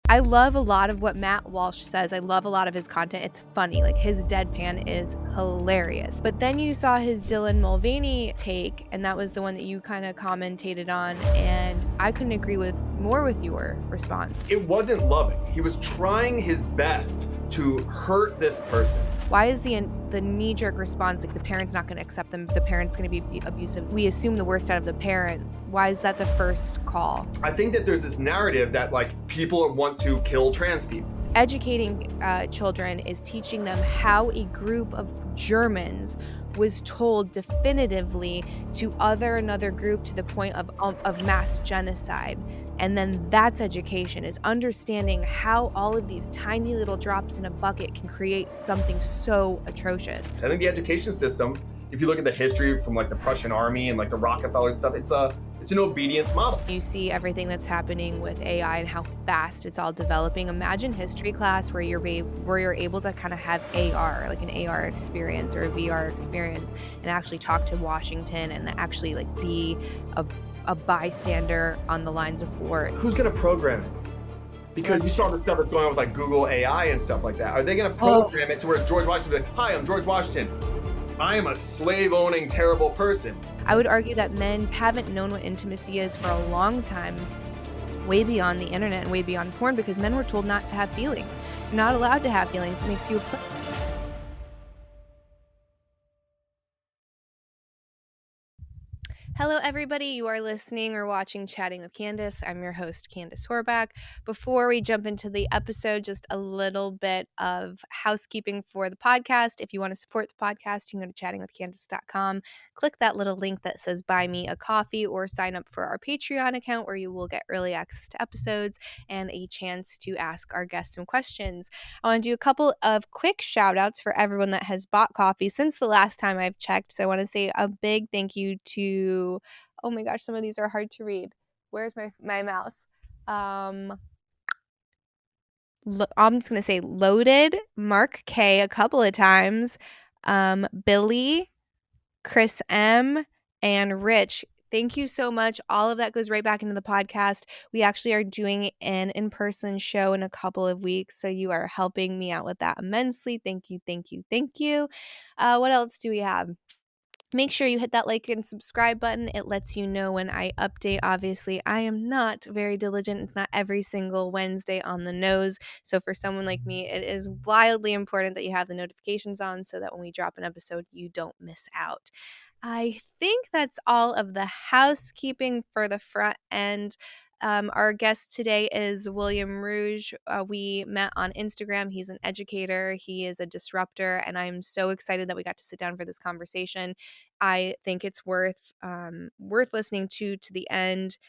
I love a lot of what Matt Walsh says. I love a lot of his content. It's funny. Like, his deadpan is hilarious. But then you saw his Dylan Mulvaney take, and that was the one that you kind of commentated on, and I couldn't agree more with your response. It wasn't loving. He was trying his best to hurt this person. Why is the knee-jerk response, like, the parent's not going to accept them, the parent's going to be abusive? We assume the worst out of the parent. Why is that the first call? I think that there's this narrative that, like, people want to kill trans people. Educating children is teaching them how a group of Germans was told definitively to other another group to the point of mass genocide. And then that's education, is understanding how all of these tiny little drops in a bucket can create something so atrocious. I think the education system, if you look at the history from like the Prussian army and like the Rockefeller stuff, it's an obedience model. You see everything that's happening with AI and how fast it's all developing. Imagine history class where you're able to kind of have AR, like an AR experience or a VR experience, and actually talk to Washington and actually like be a bystander on the lines of war. Who's gonna program it? Because you saw the stuff that's going on with like Google AI and stuff like that. Are they gonna program it to where George Washington will be like, hi, I'm George Washington. I am a slave-owning, terrible person. I would argue that men haven't known what intimacy is for a long time, way beyond the internet and way beyond porn, because men were told not to have feelings. You're not allowed to have feelings. It makes you a Hello, everybody. You are listening or watching Chatting with Candice. I'm your host, Candace Horbacz. Before we jump into the episode, just a little bit of housekeeping for the podcast. If you want to support the podcast, you can go to chattingwithcandice.com. Click that little link that says buy me a coffee, or sign up for our Patreon account where you will get early access to episodes and a chance to ask our guests some questions. I want to do a couple of quick shout outs for everyone that has bought coffee since the last time I've checked. So I want to say a big thank you to, oh my gosh, some of these are hard to read. Where's my mouse? I'm just going to say Loaded, Mark K a couple of times, Billy, Chris M, and Rich. Thank you so much. All of that goes right back into the podcast. We actually are doing an in-person show in a couple of weeks, so you are helping me out with that immensely. Thank you, thank you, thank you. What else do we have? Make sure you hit that like and subscribe button. It lets you know when I update. Obviously, I am not very diligent. It's not every single Wednesday on the nose. So for someone like me, it is wildly important that you have the notifications on so that when we drop an episode, you don't miss out. I think that's all of the housekeeping for the front end. Our guest today is Will Reusch. We met on Instagram. He's an educator. He is a disruptor, and I'm so excited that we got to sit down for this conversation. I think it's worth listening to the end.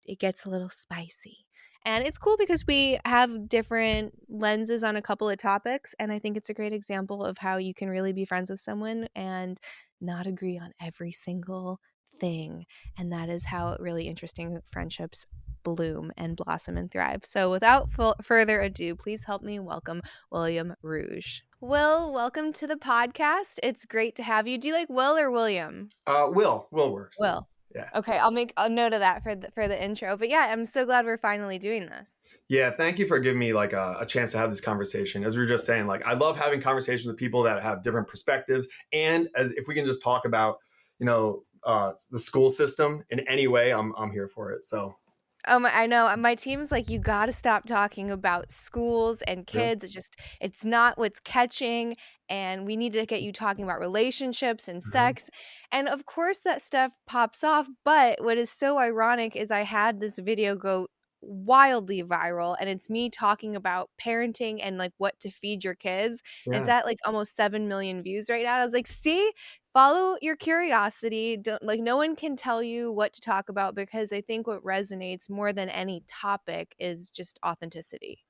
It gets a little spicy. And it's cool because we have different lenses on a couple of topics, and I think it's a great example of how you can really be friends with someone and not agree on every single thing. And that is how really interesting friendships bloom and blossom and thrive. So without further ado, please help me welcome Will Reusch. Will, welcome to the podcast. It's great to have you. Do you like Will or William? Will works. Will. Yeah. Okay, I'll make a note of that for the intro. But yeah, I'm so glad we're finally doing this. Yeah, thank you for giving me like a chance to have this conversation. As we were just saying, like, I love having conversations with people that have different perspectives. And as if we can just talk about, the school system in any way, I'm here for it. So. I know. My team's like, you got to stop talking about schools and kids. Yeah. It's not what's catching. And we need to get you talking about relationships and sex. And of course that stuff pops off. But what is so ironic is I had this video go wildly viral, and it's me talking about parenting and like what to feed your kids. Yeah. It's at like almost 7 million views right now. I was like, see, follow your curiosity. No one can tell you what to talk about, because I think what resonates more than any topic is just authenticity.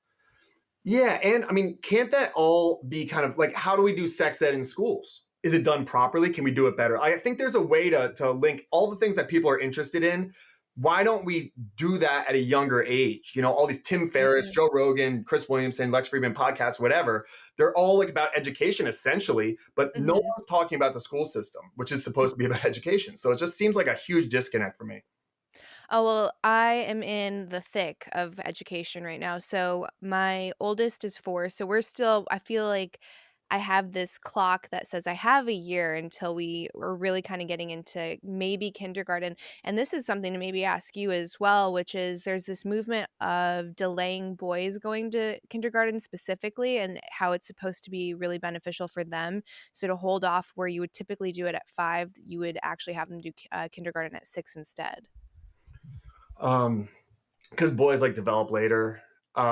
Yeah. And I mean, can't that all be kind of like, how do we do sex ed in schools? Is it done properly? Can we do it better? I think there's a way to link all the things that people are interested in. Why don't we do that at a younger age? All these Tim Ferriss, Joe Rogan, Chris Williamson, Lex Friedman podcasts, whatever, they're all like about education essentially, but no one's talking about the school system, which is supposed to be about education. So it just seems like a huge disconnect for me. Oh, well, I am in the thick of education right now. So my oldest is 4, so we're still I feel like I have this clock that says I have a year until we are really kinda getting into maybe kindergarten, and this is something to maybe ask you as well, which is there's this movement of delaying boys going to kindergarten specifically and how it's supposed to be really beneficial for them. So to hold off where you would typically do it at 5, you would actually have them do kindergarten at 6 instead. Um, because boys like develop later.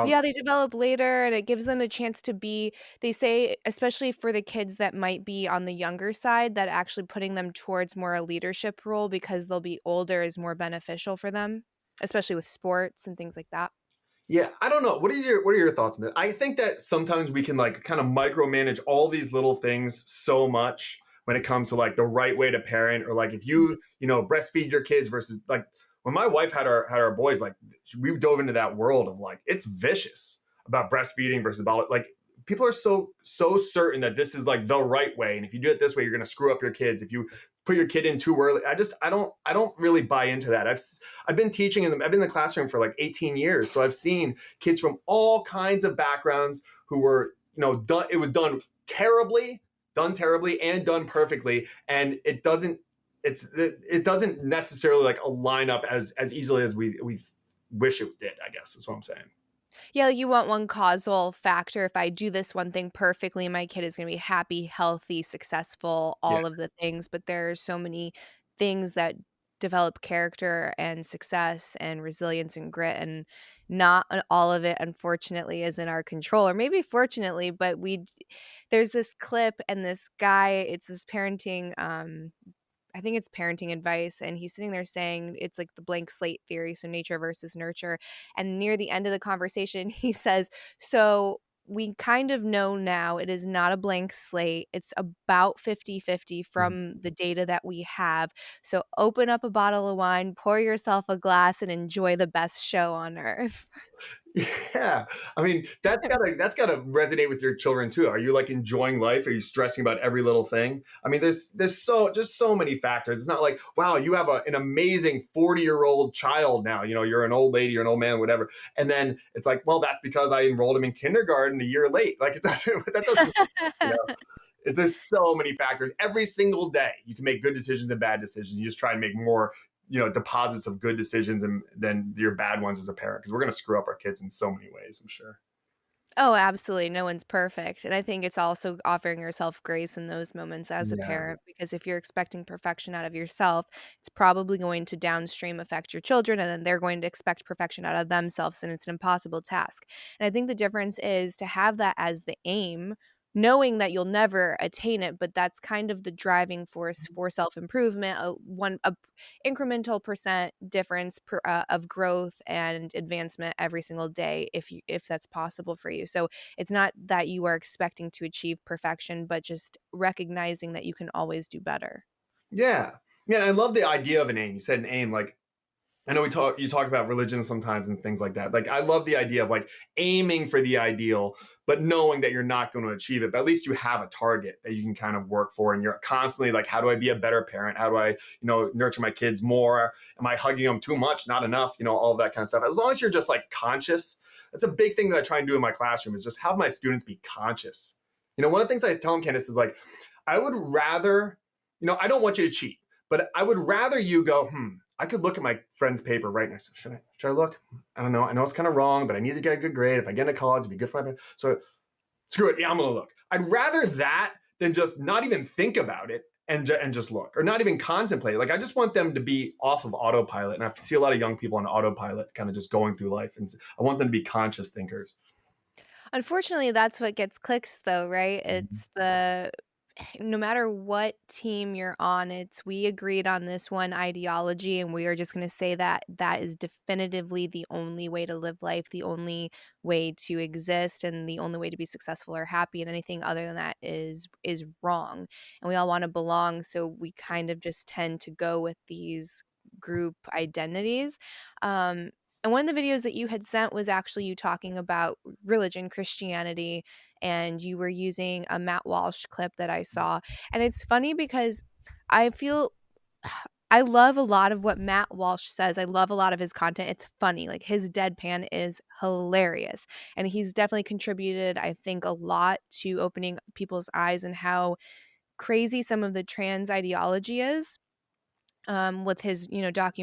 Yeah, they develop later, and it gives them a chance to be they say, especially for the kids that might be on the younger side, that actually putting them towards more a leadership role because they'll be older is more beneficial for them, especially with sports and things like that. Yeah, I don't know. What are your thoughts on that? I think that sometimes we can like kind of micromanage all these little things so much when it comes to like the right way to parent, or like if Mhm. you know breastfeed your kids versus like when my wife had our boys, like we dove into that world of like it's vicious about breastfeeding versus about like people are so certain that this is like the right way, and if you do it this way you're going to screw up your kids if you put your kid in too early. I don't really buy into that. I've been teaching I've been in the classroom for like 18 years. So I've seen kids from all kinds of backgrounds who were, done, it was done terribly and done perfectly. And it doesn't necessarily like align up as easily as we wish it did, I guess is what I'm saying. Yeah, you want one causal factor. If I do this one thing perfectly, my kid is gonna be happy, healthy, successful, Yeah. all of the things, but there are so many things that develop character and success and resilience and grit, and not all of it, unfortunately, is in our control, or maybe fortunately, but there's this clip and this guy, it's this parenting, I think it's parenting advice, and he's sitting there saying it's like the blank slate theory, so nature versus nurture. And near the end of the conversation, he says, "So we kind of know now it is not a blank slate. It's about 50-50 Mhm. from the data that we have. So open up a bottle of wine, pour yourself a glass, and enjoy the best show on earth." Yeah. I mean, that's gotta resonate with your children too. Are you like enjoying life? Are you stressing about every little thing? I mean, there's so many factors. It's not like, wow, you have an amazing 40-year-old child now. You're an old lady, you're an old man, whatever. And then it's like, well, that's because I enrolled him in kindergarten a year late. Like it doesn't that doesn't, you know. There's so many factors. Every single day, you can make good decisions and bad decisions. You just try and make more, deposits of good decisions and than your bad ones as a parent, because we're going to screw up our kids in so many ways, I'm sure. Oh, absolutely, no one's perfect, and I think it's also offering yourself grace in those moments as a Yeah. parent, because if you're expecting perfection out of yourself, it's probably going to downstream affect your children, and then they're going to expect perfection out of themselves, and it's an impossible task, and I think the difference is to have that as the aim, knowing that you'll never attain it, but that's kind of the driving force for self-improvement, a incremental percent difference of growth and advancement every single day if that's possible for you. So it's not that you are expecting to achieve perfection, but just recognizing that you can always do better. Yeah. Yeah. I love the idea of an aim. You said an aim. Like, I know you talk about religion sometimes and things like that. Like I love the idea of like aiming for the ideal, but knowing that you're not going to achieve it. But at least you have a target that you can kind of work for, and you're constantly like, how do I be a better parent? How do I, nurture my kids more? Am I hugging them too much? Not enough? All of that kind of stuff. As long as you're just like conscious, that's a big thing that I try and do in my classroom is just have my students be conscious. One of the things I tell them, Candice, is like, I would rather, I don't want you to cheat, but I would rather you go, I could look at my friend's paper right next to should I look? I don't know. I know it's kind of wrong, but I need to get a good grade. If I get into college, it'd be good for my so screw it. Yeah, I'm gonna look. I'd rather that than just not even think about it and just look, or not even contemplate. Like I just want them to be off of autopilot. And I see a lot of young people on autopilot kind of just going through life. And I want them to be conscious thinkers. Unfortunately, that's what gets clicks though, right? Mhm. It's the no matter what team you're on, it's we agreed on this one ideology and we are just going to say that that is definitively the only way to live life, the only way to exist and the only way to be successful or happy, and anything other than that is wrong. And we all want to belong, so we kind of just tend to go with these group identities. Um and one of the videos that you had sent was actually you talking about religion, Christianity, and you were using a Matt Walsh clip that I saw. And it's funny because I feel I love a lot of what Matt Walsh says. I love a lot of his content. It's funny. Like, his deadpan is hilarious. And he's definitely contributed, I think, a lot to opening people's eyes and how crazy some of the trans ideology is. With his,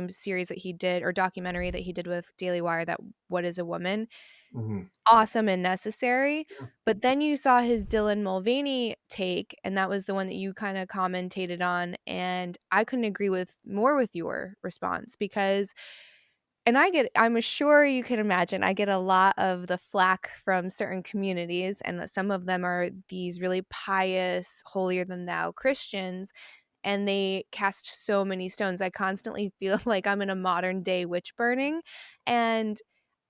series that he did, or documentary that he did with Daily Wire, that What is a Woman? Mhm. Awesome and necessary. But then you saw his Dylan Mulvaney take, and that was the one that you kind of commentated on, and I couldn't agree with more with your response, because I'm sure you can imagine, I get a lot of the flack from certain communities, and that some of them are these really pious, holier than thou Christians, and they cast so many stones. I constantly feel like I'm in a modern day witch burning, and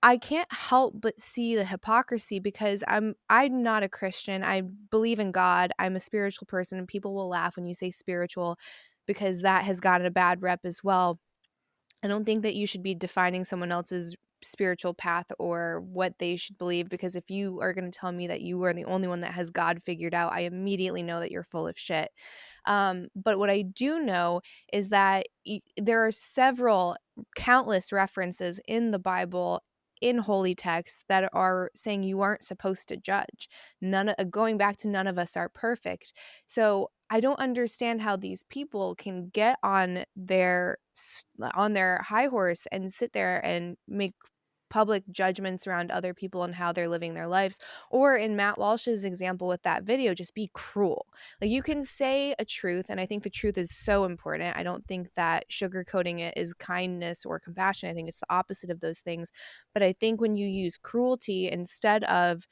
I can't help but see the hypocrisy, because I'm not a Christian. I believe in God. I'm a spiritual person, and people will laugh when you say spiritual, because that has gotten a bad rep as well. I don't think that you should be defining someone else's spiritual path or what they should believe, because if you are going to tell me that you are the only one that has God figured out, I immediately know that you're full of shit. But what I do know is that there are countless references in the Bible, in holy texts, that are saying you aren't supposed to judge. Going back to none of us are perfect. So I don't understand how these people can get on their high horse and sit there and make public judgments around other people and how they're living their lives, or in Matt Walsh's example with that video, just be cruel. Like, you can say a truth, and I think the truth is so important. I don't think that sugarcoating it is kindness or compassion. I think it's the opposite of those things. But I think when you use cruelty instead of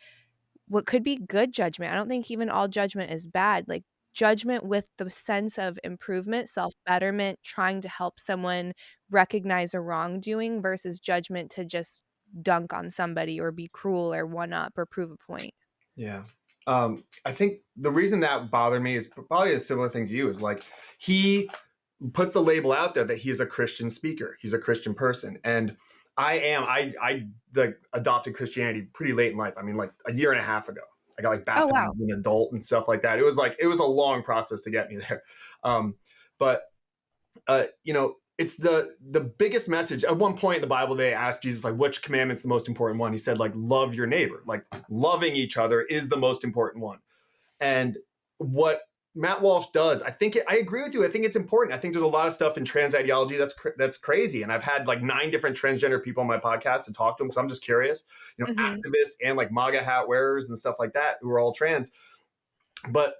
what could be good judgment. I don't think even all judgment is bad. Like, judgment with the sense of improvement, self-betterment, trying to help someone recognize a wrongdoing, versus judgment to just dunk on somebody or be cruel or one up or prove a point. Yeah. I think the reason that bothered me is probably a similar thing to you, is like, he puts the label out there that he's a Christian speaker, he's a Christian person. And I like adopted Christianity pretty late in life. I mean, like a year and a half ago. I got like Oh, baptized wow. as an adult and stuff like that. It was a long process to get me there. But it's the biggest message. At one point in the Bible, they asked Jesus, like, which commandment's the most important one? He said, like, love your neighbor. Like, loving each other is the most important one. And what Matt Walsh does, I agree with you. I think it's important. I think there's a lot of stuff in trans ideology that's crazy. And I've had like 9 different transgender people on my podcast to talk to them, because I'm just curious. Mhm. Activists and like MAGA hat wearers and stuff like that who are all trans. But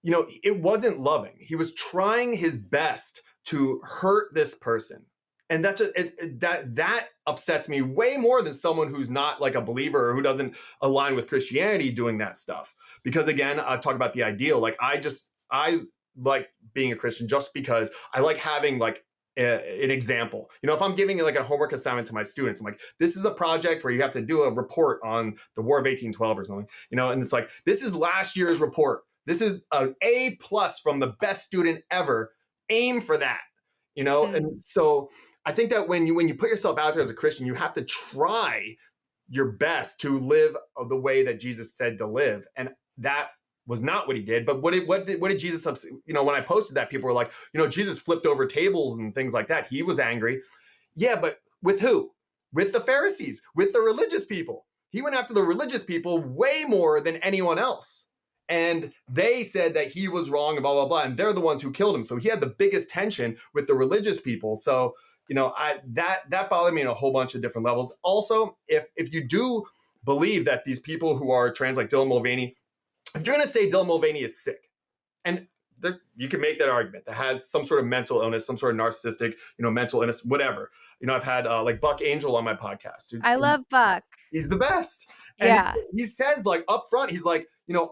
it wasn't loving. He was trying his best to hurt this person. And that upsets me way more than someone who's not like a believer, or who doesn't align with Christianity, doing that stuff. Because again, I talk about the ideal. Like, I like being a Christian just because I like having like an example. If I'm giving like a homework assignment to my students, I'm like, this is a project where you have to do a report on the War of 1812 or something, and it's like, this is last year's report. This is an A plus from the best student ever. Aim for that, Mhm. And so I think that when you put yourself out there as a Christian, you have to try your best to live the way that Jesus said to live, and that was not what he did. But what did Jesus? When I posted that, people were like, Jesus flipped over tables and things like that. He was angry. Yeah, but with who? With the Pharisees, with the religious people. He went after the religious people way more than anyone else. And they said that he was wrong and blah, blah, blah. And they're the ones who killed him. So he had the biggest tension with the religious people. So, that bothered me in a whole bunch of different levels. Also, if you do believe that these people who are trans, like Dylan Mulvaney, if you're going to say Dylan Mulvaney is sick, and you can make that argument, that has some sort of mental illness, some sort of narcissistic, mental illness, whatever. I've had like Buck Angel on my podcast. I love Buck. He's the best. And Yeah. he says, like, up front, he's like,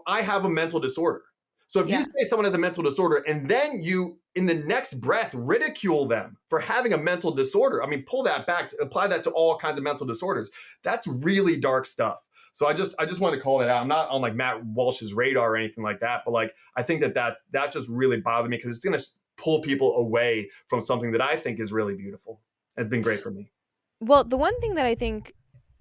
I have a mental disorder. So if you Yeah. say someone has a mental disorder and then you, in the next breath, ridicule them for having a mental disorder, I mean, pull that back, apply that to all kinds of mental disorders. That's really dark stuff. So I just wanted to call that out. I'm not on like Matt Walsh's radar or anything like that, but like, I think that just really bothered me, because it's going to pull people away from something that I think is really beautiful. It's been great for me. Well, the one thing that I think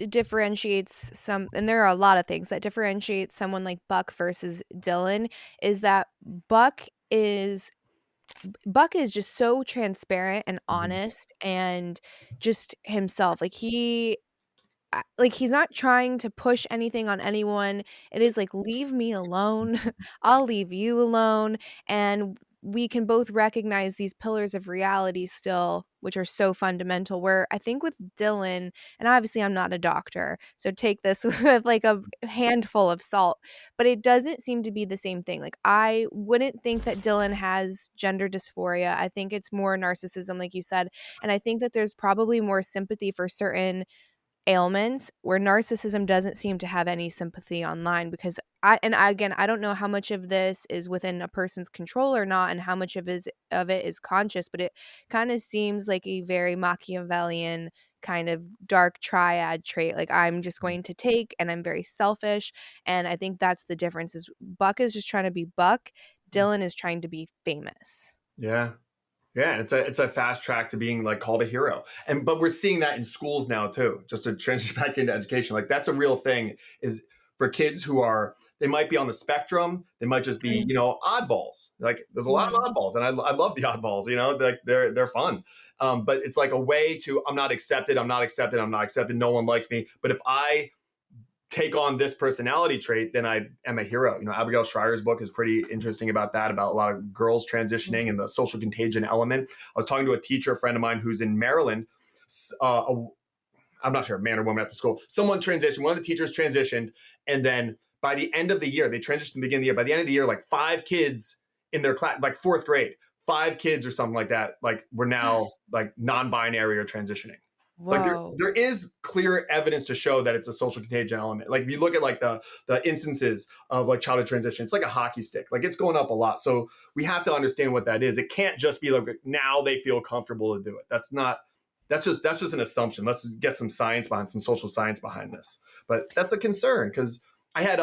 differentiates and there are a lot of things that differentiate someone like Buck versus Dylan, is that Buck is Buck is just so transparent and Mhm. honest and just himself. Like, he's not trying to push anything on anyone. It is like, "Leave me alone. I'll leave you alone," and we can both recognize these pillars of reality still, which are so fundamental, where I think with Dylan, and obviously I'm not a doctor, so take this with, like, a handful of salt, but it doesn't seem to be the same thing. Like, I wouldn't think that Dylan has gender dysphoria. I think it's more narcissism, like you said, and I think that there's probably more sympathy for certain ailments where narcissism doesn't seem to have any sympathy online because again, I don't know how much of this is within a person's control or not and how much of it is conscious, but it kind of seems like a very Machiavellian kind of dark triad trait. Like, I'm just going to take and I'm very selfish, and I think that's the difference is Buck is just trying to be Buck, Dylan is trying to be famous. Yeah. Yeah, it's a fast track to being like called a hero. But we're seeing that in schools now too. Just to transition back into education, like that's a real thing. Is for kids who are they might be on the spectrum, they might just be oddballs. Like there's a lot of Mhm. oddballs, and I love the oddballs. Like they're fun. But it's like a way to I'm not accepted, I'm not accepted, I'm not accepted. No one likes me. But if I take on this personality trait, then I am a hero. Abigail Schreier's book is pretty interesting about that, about a lot of girls transitioning and the social contagion element. I was talking to a teacher friend of mine who's in Maryland. I'm not sure, man or woman at the school. Someone transitioned. One of the teachers transitioned, and then by the end of the year, they transitioned at the beginning of the year. By the end of the year, like 5 kids in their class, like fourth grade, 5 kids or something like that, like were now like non-binary or transitioning. Like Whoa. there is clear evidence to show that it's a social contagion element. Like if you look at like the instances of like childhood transition, it's like a hockey stick. Like it's going up a lot. So we have to understand what that is. It can't just be like now they feel comfortable to do it. That's just an assumption. Let's get some science behind some social science behind this. But that's a concern because I had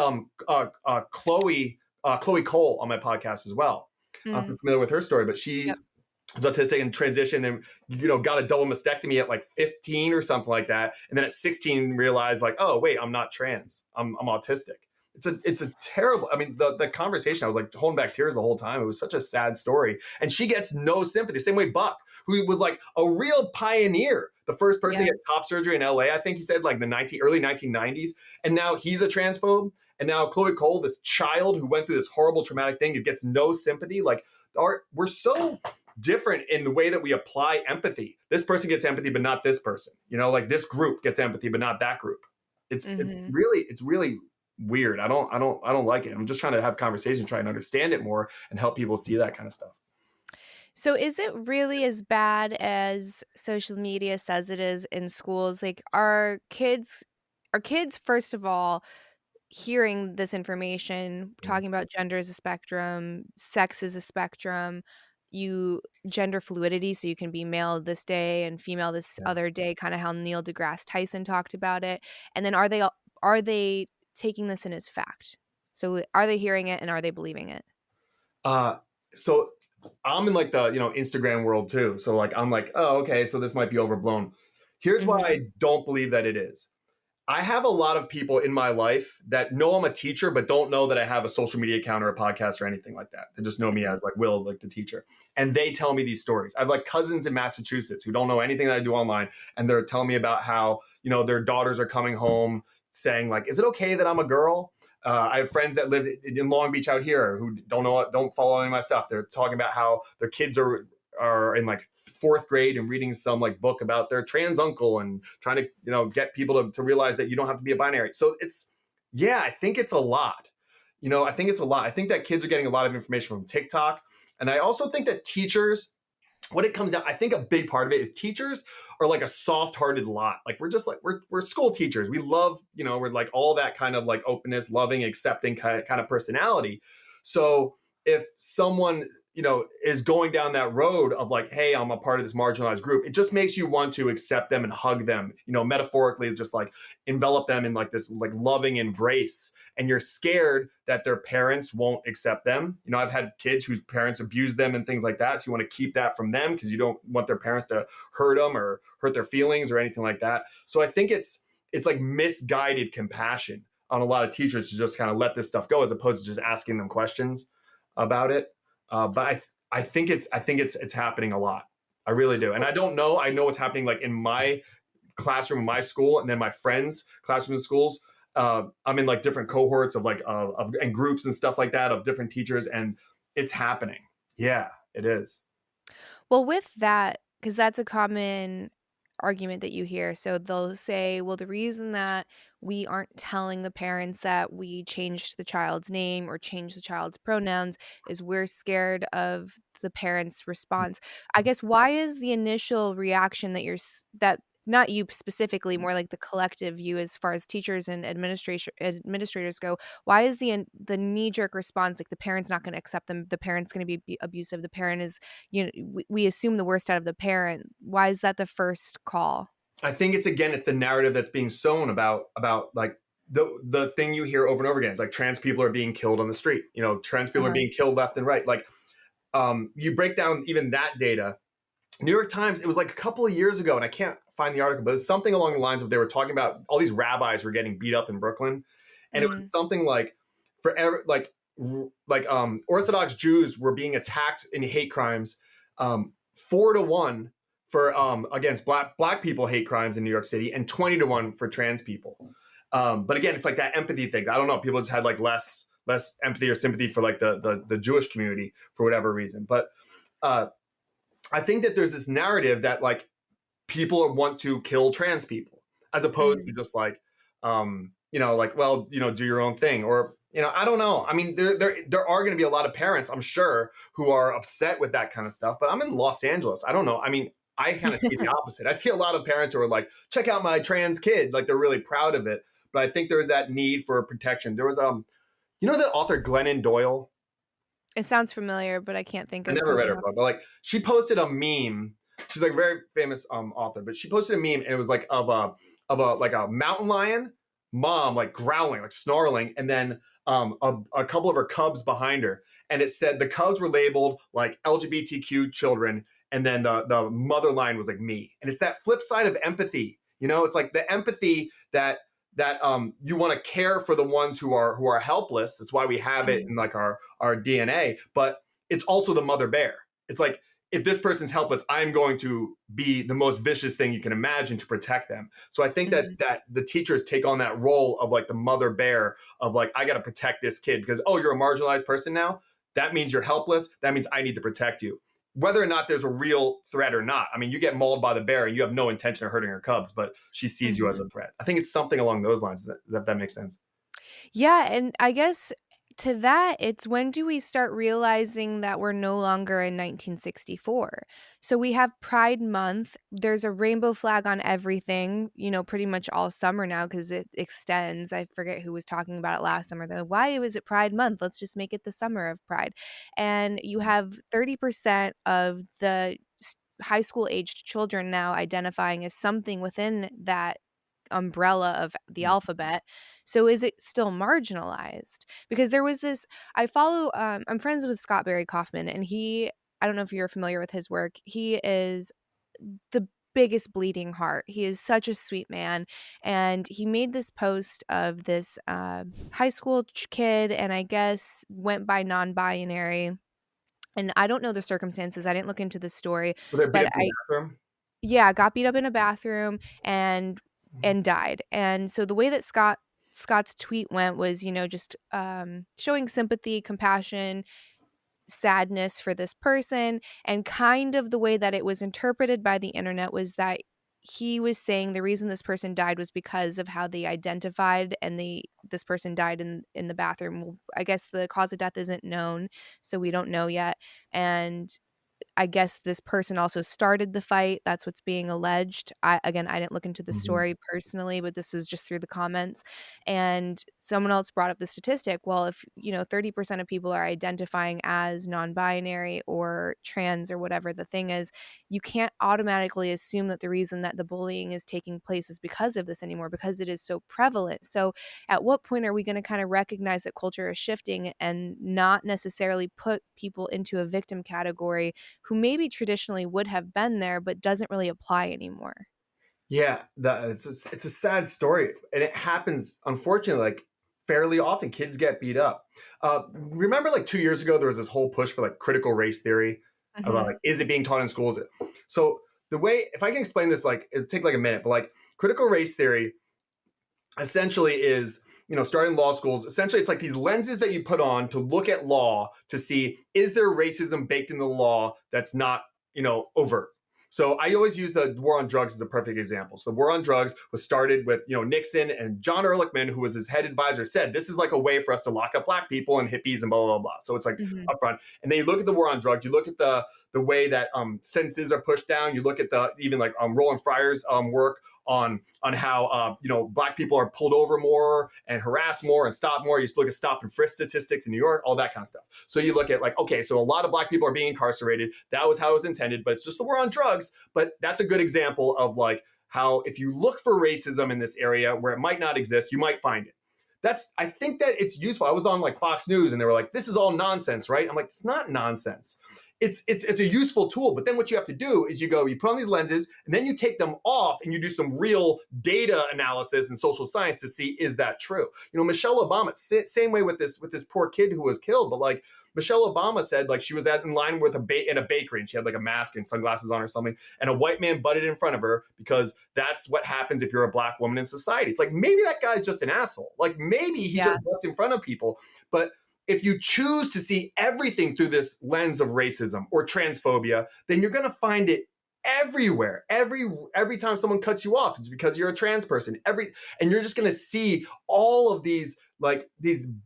Chloe Cole on my podcast as well. I'm Mm. familiar with her story, but she Yep. was autistic and transitioned and got a double mastectomy at like 15 or something like that, and then at 16 realized like, oh wait, I'm not trans, I'm autistic. It's a terrible. I mean, the conversation, I was like holding back tears the whole time. It was such a sad story, and she gets no sympathy. Same way Buck, who was like a real pioneer, the first person to Yeah. get top surgery in LA. I think he said like early 1990s, and now he's a transphobe. And now Chloe Cole, this child who went through this horrible traumatic thing, it gets no sympathy. Like we're so different in the way that we apply empathy. This person gets empathy, but not this person. Like this group gets empathy, but not that group. Mhm. It's really weird. I don't like it. I'm just trying to have conversation, trying to understand it more, and help people see that kind of stuff. So is it really as bad as social media says it is in schools? Like, are kids first of all hearing this information, talking about gender as a spectrum, sex as a spectrum, you gender fluidity, so you can be male this day and female this Yeah. other day, kind of how Neil deGrasse Tyson talked about it. And then are they taking this in as fact? So are they hearing it and are they believing it? Uh, so I'm in like the Instagram world too. So like I'm like, oh okay, so this might be overblown. Here's why Mhm. I don't believe that it is. I have a lot of people in my life that know I'm a teacher, but don't know that I have a social media account or a podcast or anything like that. They just know me Mhm. as like Will, like the teacher. And they tell me these stories. I have like cousins in Massachusetts who don't know anything that I do online. And they're telling me about how, their daughters are coming home saying like, is it okay that I'm a girl? I have friends that live in Long Beach out here who don't follow any of my stuff. They're talking about how their kids are in like fourth grade and reading some like book about their trans uncle and trying to get people to realize that you don't have to be a binary. So I think it's a lot. I think it's a lot. I think that kids are getting a lot of information from TikTok, and I also think that teachers, what it comes down, I think a big part of it is teachers are like a soft-hearted lot. Like we're just like we're school teachers. We love, we're like all that kind of like openness, loving, accepting kind of personality. So if someone is going down that road of like, hey, I'm a part of this marginalized group, it just makes you want to accept them and hug them, metaphorically, just like envelop them in like this like loving embrace. And you're scared that their parents won't accept them. I've had kids whose parents abuse them and things like that. So you want to keep that from them because you don't want their parents to hurt them or hurt their feelings or anything like that. So I think it's like misguided compassion on a lot of teachers to just kind of let this stuff go as opposed to just asking them questions about it. But I think it's happening a lot. I really do. And I don't know. I know what's happening like in my classroom in my school, and then my friends' classrooms and schools. I'm in like different cohorts of like and groups and stuff like that of different teachers, and it's happening. Yeah, it is. Well, with that, because that's a common argument that you hear. So they'll say, well, the reason that we aren't telling the parents that we changed the child's name or changed the child's pronouns is we're scared of the parents' response. I guess why is the initial reaction that that not you specifically, more like the collective view as far as teachers and administrators go, why is the knee jerk response like the parent's not going to accept them, the parent's going to be abusive, the parent is, we assume the worst out of the parent. Why is that the first call? I think it's the narrative that's being sown about like the thing you hear over and over again is like trans people are being killed on the street. Trans people are Uh-huh. being killed left and right. Like you break down even that data. New York Times, it was like a couple of years ago, and I can't find the article, but it's something along the lines of they were talking about all these rabbis were getting beat up in Brooklyn, and it was Mm, something like for Orthodox Jews were being attacked in hate crimes, 4-1 for against black people hate crimes in New York City, and 20-1 for trans people. But again, it's like that empathy thing. I don't know. People just had like less empathy or sympathy for like the Jewish community for whatever reason. But uh, I think that there's this narrative that like people want to kill trans people as opposed to mm. just like, like, well, do your own thing. Or, I don't know. I mean, there are going to be a lot of parents, I'm sure, who are upset with that kind of stuff. But I'm in Los Angeles. I don't know. I mean, I kind of see the opposite. I see a lot of parents who are like, check out my trans kid. Like they're really proud of it. But I think there is that need for protection. There was, the author Glennon Doyle. It sounds familiar, but I can't think I of never read something her else. book, but like she posted a meme. She's like a very famous author, but she posted a meme and it was like of a like a mountain lion mom like growling, like snarling, and then a couple of her cubs behind her. And it said the cubs were labeled like LGBTQ children, and then the mother lion was like me. And it's that flip side of empathy. It's like the empathy that you want to care for the ones who are helpless. That's why we have it Mhm. in like our DNA. But it's also the mother bear. It's like if this person's helpless, I'm going to be the most vicious thing you can imagine to protect them. So I think that Mhm. the teachers take on that role of like the mother bear of like I got to protect this kid because you're a marginalized person now. That means you're helpless. That means I need to protect you. Whether or not there's a real threat or not. I mean, you get mauled by the bear and you have no intention of hurting her cubs, but she sees you as a Mhm. threat. I think it's something along those lines. Does that make sense? Yeah, and I guess to that, it's when do we start realizing that we're no longer in 1964? So we have Pride Month. There's a rainbow flag on everything, pretty much all summer now because it extends. I forget who was talking about it last summer. They're like, why was it Pride Month? Let's just make it the summer of Pride. And you have 30% of the high school aged children now identifying as something within that umbrella of the alphabet. So is it still marginalized? Because there was this I'm friends with Scott Barry Kaufman, and I don't know if you're familiar with his work. He is the biggest bleeding heart. He is such a sweet man, and he made this post of this high school kid, and I guess went by non-binary. And I don't know the circumstances. I didn't look into the story, Were they beat but up in the bathroom? yeah, got beat up in a bathroom and died. And so the way that Scott's tweet went was, just showing sympathy, compassion, sadness for this person, and kind of the way that it was interpreted by the internet was that he was saying the reason this person died was because of how they identified, and this person died in the bathroom. Well, I guess the cause of death isn't known, so we don't know yet. And I guess this person also started the fight. That's what's being alleged. I didn't look into the Mhm. story personally, but this is just through the comments. And someone else brought up the statistic. Well, if 30% of people are identifying as non-binary or trans or whatever the thing is, you can't automatically assume that the reason that the bullying is taking place is because of this anymore, because it is so prevalent. So at what point are we going to kind of recognize that culture is shifting and not necessarily put people into a victim category who maybe traditionally would have been there but doesn't really apply anymore? Yeah, it's a sad story, and it happens unfortunately like fairly often kids get beat up. Remember like 2 years ago, there was this whole push for like critical race theory about Mhm. like, is it being taught in schools? So the way, if I can explain this, like it'll take like a minute, but like critical race theory essentially is, starting law schools, essentially it's like these lenses that you put on to look at law to see, is there racism baked in the law that's not, overt. So I always use the war on drugs as a perfect example. So the war on drugs was started with, Nixon, and John Ehrlichman, who was his head advisor, said this is like a way for us to lock up black people and hippies and blah, blah, blah. So it's like Mhm. upfront. And then you look at the war on drugs, you look at the way that sentences are pushed down, you look at the even like Roland Fryer's work on how black people are pulled over more and harassed more and stopped more. You just look at stop and frisk statistics in New York, all that kind of stuff. So you look at like, okay, so a lot of black people are being incarcerated. That was how it was intended, but it's just the war on drugs. But that's a good example of like how if you look for racism in this area where it might not exist, you might find it. I think that it's useful. I was on like Fox News and they were like, this is all nonsense, right? I'm like, it's not nonsense. It's a useful tool, but then what you have to do is you put on these lenses and then you take them off and you do some real data analysis and social science to see, is that true? Michelle Obama, same way with this poor kid who was killed, but like Michelle Obama said, like she was in line with in a bakery and she had like a mask and sunglasses on or something, and a white man butted in front of her because that's what happens if you're a black woman in society. It's like maybe that guy's just an asshole. Like maybe he Yeah. just butts in front of people, but if you choose to see everything through this lens of racism or transphobia, then you're going to find it everywhere. Every time someone cuts you off, it's because you're a trans person. And you're just going to see all of these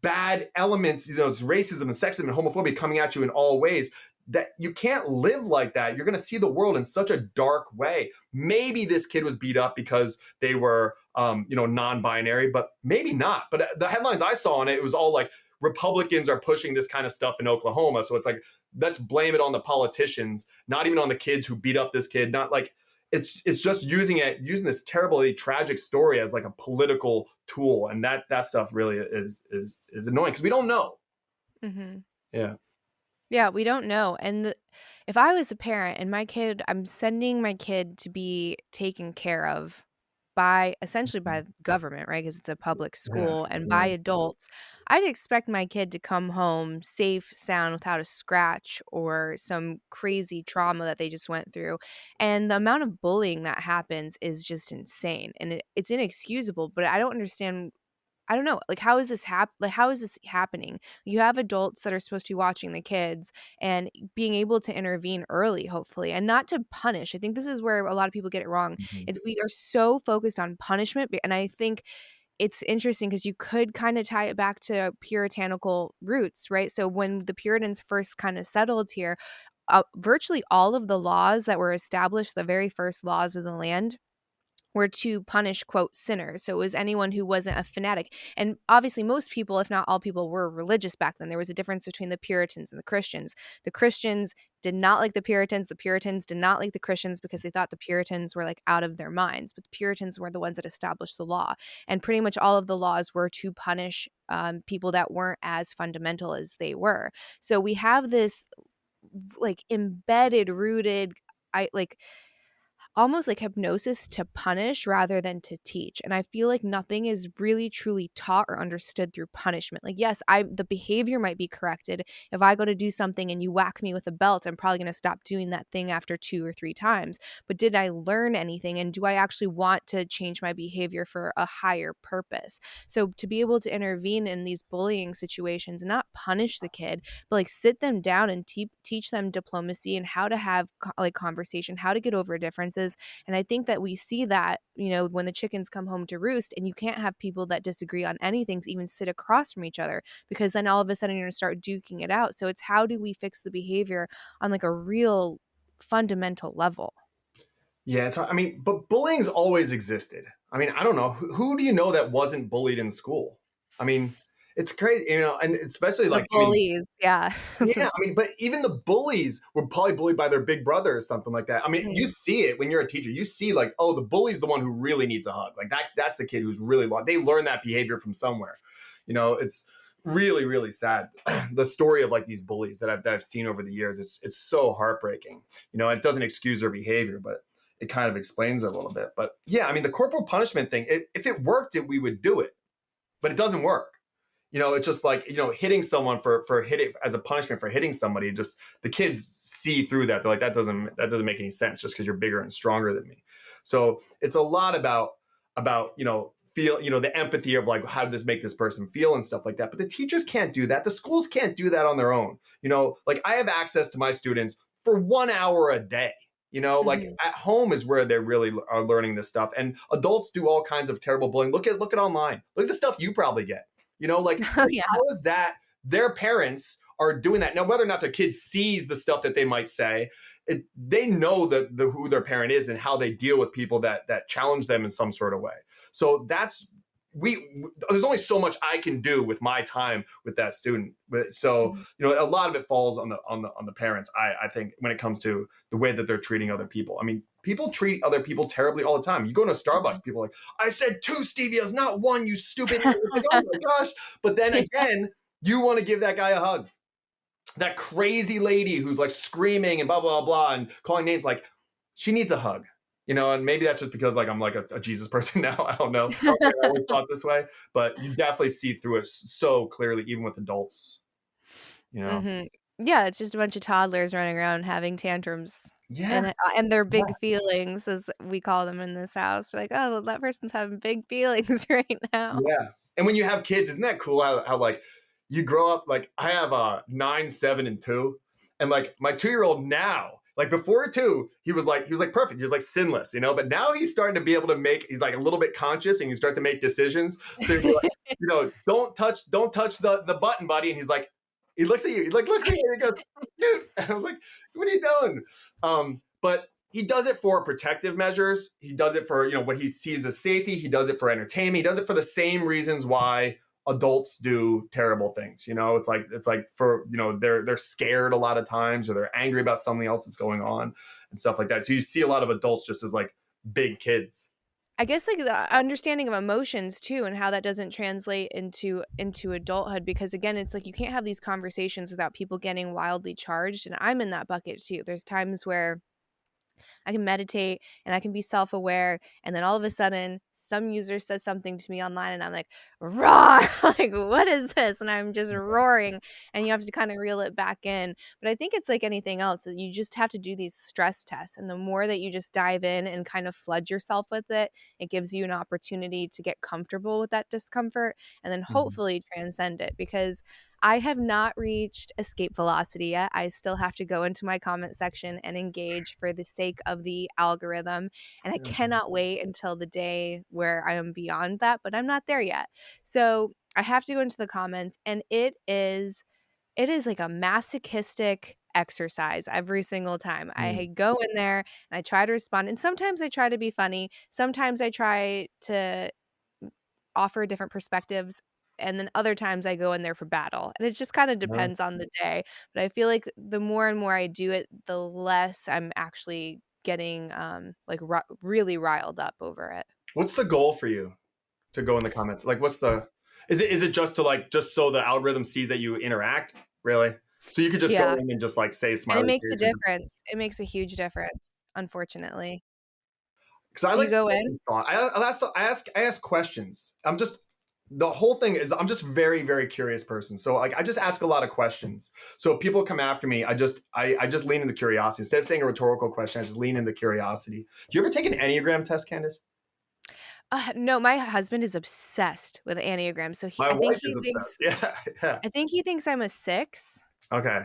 bad elements, it's racism and sexism and homophobia coming at you in all ways. That you can't live like that. You're going to see the world in such a dark way. Maybe this kid was beat up because they were, non-binary, but maybe not. But the headlines I saw on it was all like, Republicans are pushing this kind of stuff in Oklahoma. So it's like, let's blame it on the politicians, not even on the kids who beat up this kid. Not like it's just using this terribly tragic story as like a political tool. And that stuff really is annoying because we don't know. Mhm. Yeah. Yeah, we don't know. And if I was a parent and I'm sending my kid to be taken care of by essentially by the government, right? Because it's a public Yeah. school and by Yeah. adults, I'd expect my kid to come home safe, sound, without a scratch or some crazy trauma that they just went through. And the amount of bullying that happens is just insane. And it's inexcusable, but I don't understand. I don't know, like, how is this how is this happening? You have adults that are supposed to be watching the kids and being able to intervene early, hopefully, and not to punish. I think this is where a lot of people get it wrong. Mhm. It's we are so focused on punishment, and I think it's interesting because you could kinda tie it back to puritanical roots, right? So when the Puritans first kinda settled here, virtually all of the laws that were established, the very first laws of the land, were to punish, quote, sinners. So it was anyone who wasn't a fanatic. And obviously, most people, if not all people, were religious back then. There was a difference between the Puritans and the Christians. The Christians did not like the Puritans. The Puritans did not like the Christians because they thought the Puritans were like out of their minds. But the Puritans were the ones that established the law. And pretty much all of the laws were to punish people that weren't as fundamental as they were. So we have this like embedded, rooted, I like almost like hypnosis to punish rather than to teach. And I feel like nothing is really truly taught or understood through punishment. Like, yes, the behavior might be corrected. If I go to do something and you whack me with a belt, I'm probably going to stop doing that thing after 2 or 3 times. But did I learn anything? And do I actually want to change my behavior for a higher purpose? So to be able to intervene in these bullying situations and not punish the kid, but like sit them down and teach them diplomacy and how to have like conversation, how to get over differences. And I think that we see that, when the chickens come home to roost, and you can't have people that disagree on anything to even sit across from each other, because then all of a sudden you're going to start duking it out. So it's how do we fix the behavior on like a real fundamental level? Yeah, I mean, but bullying's always existed. I mean, I don't know. Who do you know that wasn't bullied in school? I mean, it's crazy, and especially The like, I mean, bullies, yeah. yeah, I mean, but even the bullies were probably bullied by their big brother or something like that. I mean, you Mhm. see it when you're a teacher. You see like, oh, the bully's the one who really needs a hug. Like that's the kid who's really lost. They learn that behavior from somewhere. It's really, really sad. The story of like these bullies that I've seen over the years. It's so heartbreaking. It doesn't excuse their behavior, but it kind of explains it a little bit. But yeah, I mean, the corporal punishment thing, if it worked, we would do it, but it doesn't work. It's just like, hitting someone for hitting as a punishment for hitting somebody. Just the kids see through that. They're like, that doesn't make any sense just because you're bigger and stronger than me. So it's a lot about feel, the empathy of like, how did this make this person feel and stuff like that. But the teachers can't do that. The schools can't do that on their own. Like I have access to my students for 1 hour a day. Like Mhm. at home is where they really are learning this stuff. And adults do all kinds of terrible bullying. Look at online. Look at the stuff you probably get. Like Oh, yeah. how is that their parents are doing that? Now, whether or not their kid sees the stuff that they might say, they know who their parent is and how they deal with people that challenge them in some sort of way. So there's only so much I can do with my time with that student. So, Mhm. a lot of it falls on the parents. I think when it comes to the way that they're treating other people. I mean, people treat other people terribly all the time. You go to Mhm. Starbucks, people are like, I said 2 stevias, not 1, you stupid idiot. It's like, oh my gosh. But then Yeah. again, you want to give that guy a hug. That crazy lady who's like screaming and blah, blah, blah, and calling names, like she needs a hug. And maybe that's just because like I'm like a Jesus person now. I don't know. I don't think I always thought this way, but you definitely see through it so clearly, even with adults. You know? Mhm. Yeah, it's just a bunch of toddlers running around having tantrums Yeah. and their big Yeah. feelings, as we call them in this house. Like, "Oh, that person's having big feelings right now." Yeah. And when you have kids, isn't that cool how like you grow up, like I have 9, 7, and 2. And like my 2-year-old now, like before 2, he was like perfect. He was like sinless. But now he's starting to be able to he's like a little bit conscious and you start to make decisions. So you're like, don't touch the button, buddy. And he's like, he looks at you, he like looks at you and he goes, dude. And I was like, what are you doing? But he does it for protective measures. He does it for, what he sees as safety. He does it for entertainment. He does it for the same reasons why adults do terrible things. It's like for, they're scared a lot of times, or they're angry about something else that's going on and stuff like that. So you see a lot of adults just as like big kids. I guess, like, the understanding of emotions too and how that doesn't translate into adulthood, because, again, it's like you can't have these conversations without people getting wildly charged, and I'm in that bucket too. There's times where I can meditate and I can be self-aware, and then all of a sudden some user says something to me online and I'm like, "Raw!" Like, "What is this?" And I'm just roaring, and you have to kinda reel it back in. But I think it's like anything else, that you just have to do these stress tests, and the more that you just dive in and kind of flood yourself with it, it gives you an opportunity to get comfortable with that discomfort and then Mhm. hopefully transcend it, because I have not reached escape velocity yet. I still have to go into my comment section and engage for the sake of the algorithm, and I Mhm. cannot wait until the day where I am beyond that, but I'm not there yet. So, I have to go into the comments, and it is like a masochistic exercise every single time. I Mhm. go in there and I try to respond, and sometimes I try to be funny, sometimes I try to offer different perspectives, and then other times I go in there for battle, and it just kinda Yeah. depends on the day, but I feel like the more and more I do it, the less I'm actually getting, like, really riled up over it. What's the goal for you to go in the comments? Like, is it just to like, just so the algorithm sees that you interact? Really? So you could just go Yeah, in and just like say and it smiley makes a face or just, difference. It makes a huge difference, unfortunately. because I Do like you go sparking in? thought. I ask questions. The whole thing is I'm just very, very curious person. So like I just ask a lot of questions. So if people come after me, I just lean into curiosity. Instead of saying a rhetorical question, I just lean into curiosity. Do you ever take an Enneagram test, Candace? No, my husband is obsessed with Enneagrams, so My wife is obsessed. Yeah, yeah. he thinks I'm a 6. Okay.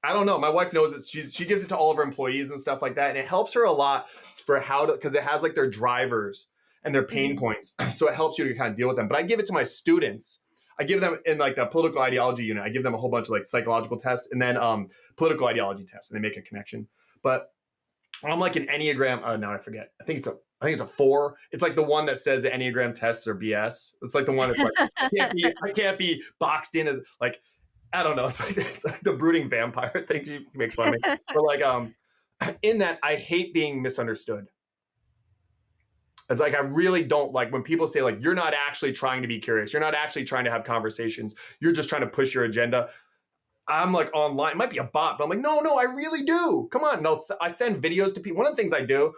I don't know. My wife knows it. She gives it to all of her employees and stuff like that, and it helps her a lot for how to, because it has like their drivers and their pain Mhm. points, so it helps you to kind of deal with them. But I give it to my students. I give them in like the political ideology unit. I give them a whole bunch of like psychological tests and then political ideology tests, and they make a connection. But I'm like an Enneagram. Oh, now I forget. I think it's a 4. It's like the one that says the Enneagram tests are BS. It's like the one that's like I can't be boxed in as like, I don't know. It's like the brooding vampire thing she makes fun of me. But like in that I hate being misunderstood. It's like I really don't like when people say like you're not actually trying to be curious. You're not actually trying to have conversations. You're just trying to push your agenda. I'm like online. It might be a bot, but I'm like, no, I really do. Come on. No, I send videos to people. One of the things I do,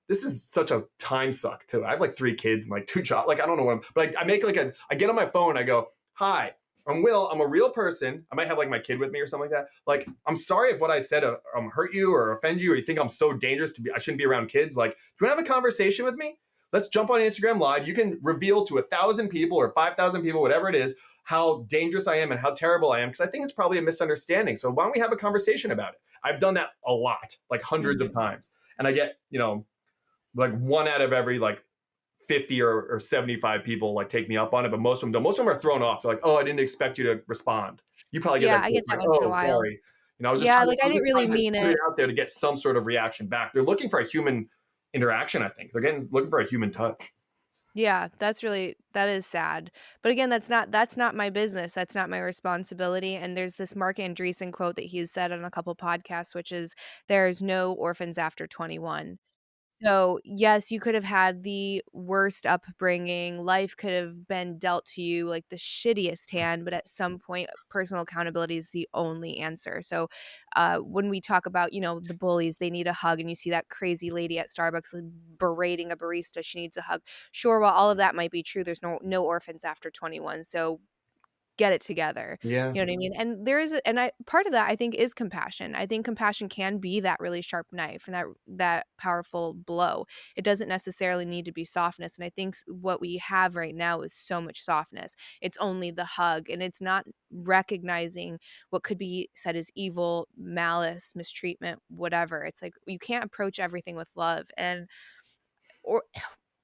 this is such a time suck too. I have like 3 kids and like 2 jobs. Like I don't know what but I make like I get on my phone. I go, hi. I'm Will. I'm a real person. I might have like my kid with me or something like that. Like, I'm sorry if what I said hurt you or offend you, or you think I'm so dangerous to be. I shouldn't be around kids. Like, do you want to have a conversation with me? Let's jump on Instagram Live. You can reveal to 1,000 people or 5,000 people, whatever it is, how dangerous I am and how terrible I am. Because I think it's probably a misunderstanding. So why don't we have a conversation about it? I've done that a lot, like hundreds of times, and I get like one out of every like 50 or 75 people like take me up on it, but most of them don't. Most of them are thrown off. They're like, "Oh, I didn't expect you to respond." You probably get Yeah, that I too. get that Like, once in a "Oh, while. sorry." I was just Yeah, trying to, like, I didn't really mean put it it. out there to get some sort of reaction back. They're looking for a human interaction. I think they're looking for a human touch. Yeah, that is sad. But again, that's not my business, that's not my responsibility, and there's this Mark Andreessen quote that he's said on a couple podcasts, which is, "There's no orphans after 21." So, yes, you could have had the worst upbringing, life could have been dealt to you like the shittiest hand, but at some point, personal accountability is the only answer. So, when we talk about, the bullies, they need a hug, and you see that crazy lady at Starbucks like, berating a barista, she needs a hug. Sure, while all of that might be true, there's no orphans after 21, so get it together. Yeah. You know what I mean? And there is and I part of that I think is compassion. I think compassion can be that really sharp knife and that powerful blow. It doesn't necessarily need to be softness. And I think what we have right now is so much softness. It's only the hug, and it's not recognizing what could be said as evil, malice, mistreatment, whatever. It's like you can't approach everything with love or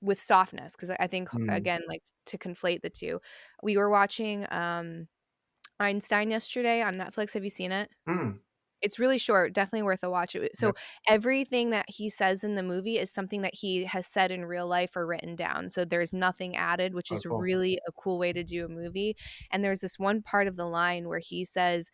with softness, because I think Mm. again, like, to conflate the two. We were watching Einstein yesterday on Netflix. Have you seen it? Mm. It's really short, definitely worth a watch. Yeah. So everything that he says in the movie is something that he has said in real life or written down. So there's nothing added, which Oh, is cool. really a cool way to do a movie. And there's this one part of the line where he says,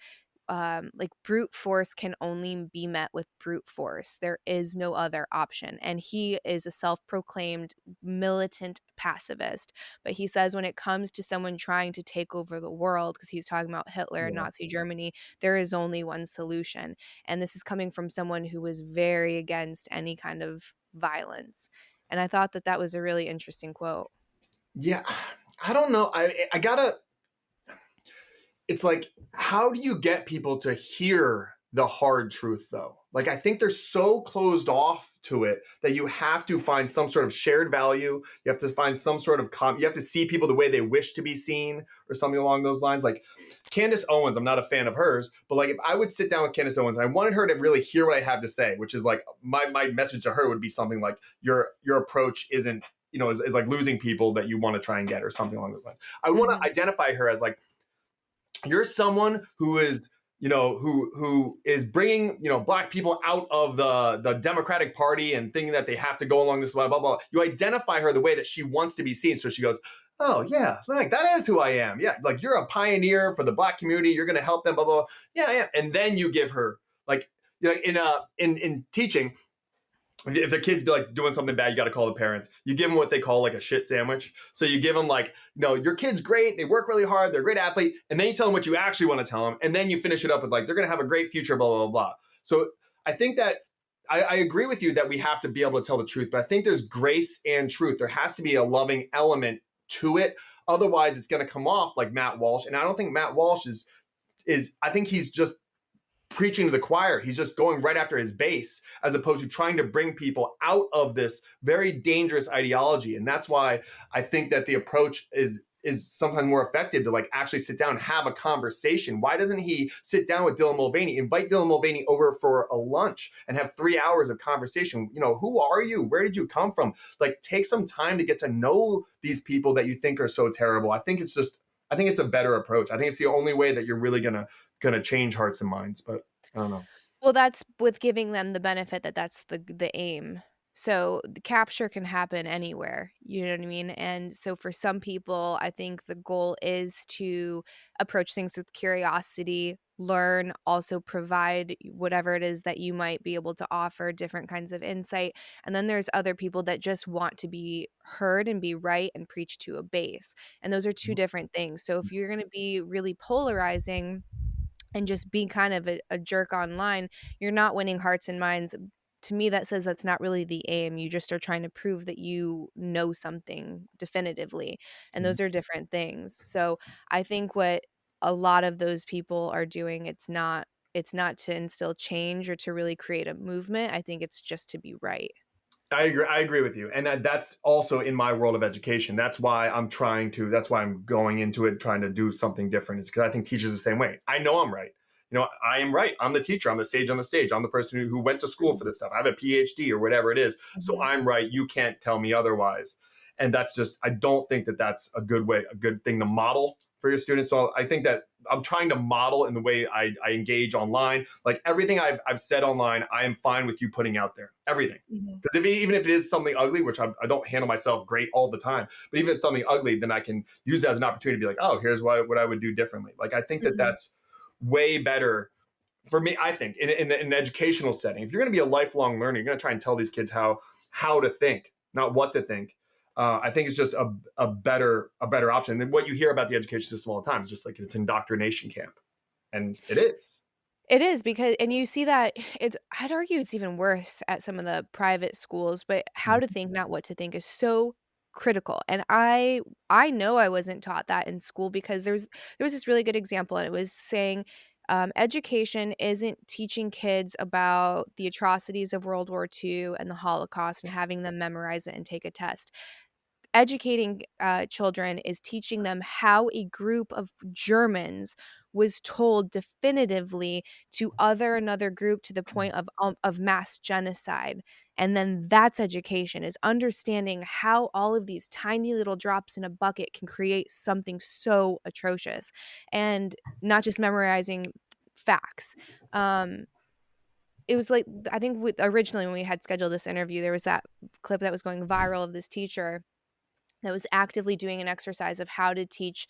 like, brute force can only be met with brute force. There is no other option. And he is a self-proclaimed militant pacifist. But he says when it comes to someone trying to take over the world, because he's talking about Hitler and Yeah. Nazi Germany, there is only one solution. And this is coming from someone who was very against any kind of violence. And I thought that was a really interesting quote. Yeah. I don't know. I gotta. It's like, how do you get people to hear the hard truth though? Like, I think they're so closed off to it that you have to find some sort of shared value. You have to find some sort of you have to see people the way they wish to be seen or something along those lines. Like Candace Owens, I'm not a fan of hers, but like if I would sit down with Candace Owens and I wanted her to really hear what I have to say, which is like my message to her would be something like your approach isn't, is like losing people that you want to try and get or something along those lines. I want to Mhm. identify her as like, you're someone who is, who is bringing, black people out of the Democratic Party and thinking that they have to go along this way, blah, blah. You identify her the way that she wants to be seen. So she goes, "Oh yeah, like that is who I am. Yeah, like you're a pioneer for the black community. You're going to help them, blah, blah, blah. Yeah, yeah." And then you give her like, in teaching, if the kids be like doing something bad, you got to call the parents. You give them what they call like a shit sandwich. So you give them like, your kid's great. They work really hard. They're a great athlete. And then you tell them what you actually want to tell them. And then you finish it up with like, they're going to have a great future, blah, blah, blah. So I think that I agree with you that we have to be able to tell the truth, but I think there's grace and truth. There has to be a loving element to it. Otherwise it's going to come off like Matt Walsh. And I don't think Matt Walsh I think he's just preaching to the choir. He's just going right after his base as opposed to trying to bring people out of this very dangerous ideology. And that's why I think that the approach is sometimes more effective to like actually sit down and have a conversation. Why doesn't he sit down with Dylan Mulvaney, invite Dylan Mulvaney over for a lunch and have 3 hours of conversation? Who are you? Where did you come from? Like, take some time to get to know these people that you think are so terrible. I think it's a better approach. I think it's the only way that you're really gonna change hearts and minds. But I don't know. Well, that's with giving them the benefit that that's the aim. So, the capture can happen anywhere, you know what I mean? And so for some people, I think the goal is to approach things with curiosity, learn, also provide whatever it is that you might be able to offer, different kinds of insight. And then there's other people that just want to be heard and be right and preach to a base. And those are two different things. So if you're going to be really polarizing and just being kind of a jerk online, you're not winning hearts and minds. To me, that says that's not really the aim. You just are trying to prove that you know something definitively. And Mhm. those are different things. So I think what a lot of those people are doing, it's not to instill change or to really create a movement. I think it's just to be right. I agree with you. And that's also in my world of education. That's why I'm going into it, trying to do something different, is because I think teachers the same way. I know I'm right. I am right. I'm the teacher. I'm the sage on the stage. I'm the person who went to school for this stuff. I have a PhD or whatever it is. So Mhm. I'm right. You can't tell me otherwise. And that's just, I don't think that that's a good thing to model for your students. So I think that I'm trying to model in the way I engage online. Like everything I've said online, I am fine with you putting out there. Everything. Mhm. Because even if it is something ugly, which I don't handle myself great all the time, but even if it's something ugly, then I can use it as an opportunity to be like, oh, here's what I would do differently. Like I think that Mhm. that's way better for me. I think in an educational setting, if you're going to be a lifelong learner, you're going to try and tell these kids how to think, not what to think. I think it's just a better option than what you hear about the education system all the time. It's just like it's indoctrination camp, and it is. It is because and you see that I'd argue it's even worse at some of the private schools, but how to think, not what to think is so critical. And I know I wasn't taught that in school because there was this really good example and it was saying education isn't teaching kids about the atrocities of World War II and the Holocaust and having them memorize it and take a test. Educating children is teaching them how a group of Germans was told definitively to other another group to the point of mass genocide. And then that's education, is understanding how all of these tiny little drops in a bucket can create something so atrocious, and not just memorizing facts. Um, it was like, I think originally when we had scheduled this interview, there was that clip that was going viral of this teacher that was actively doing an exercise of how to teach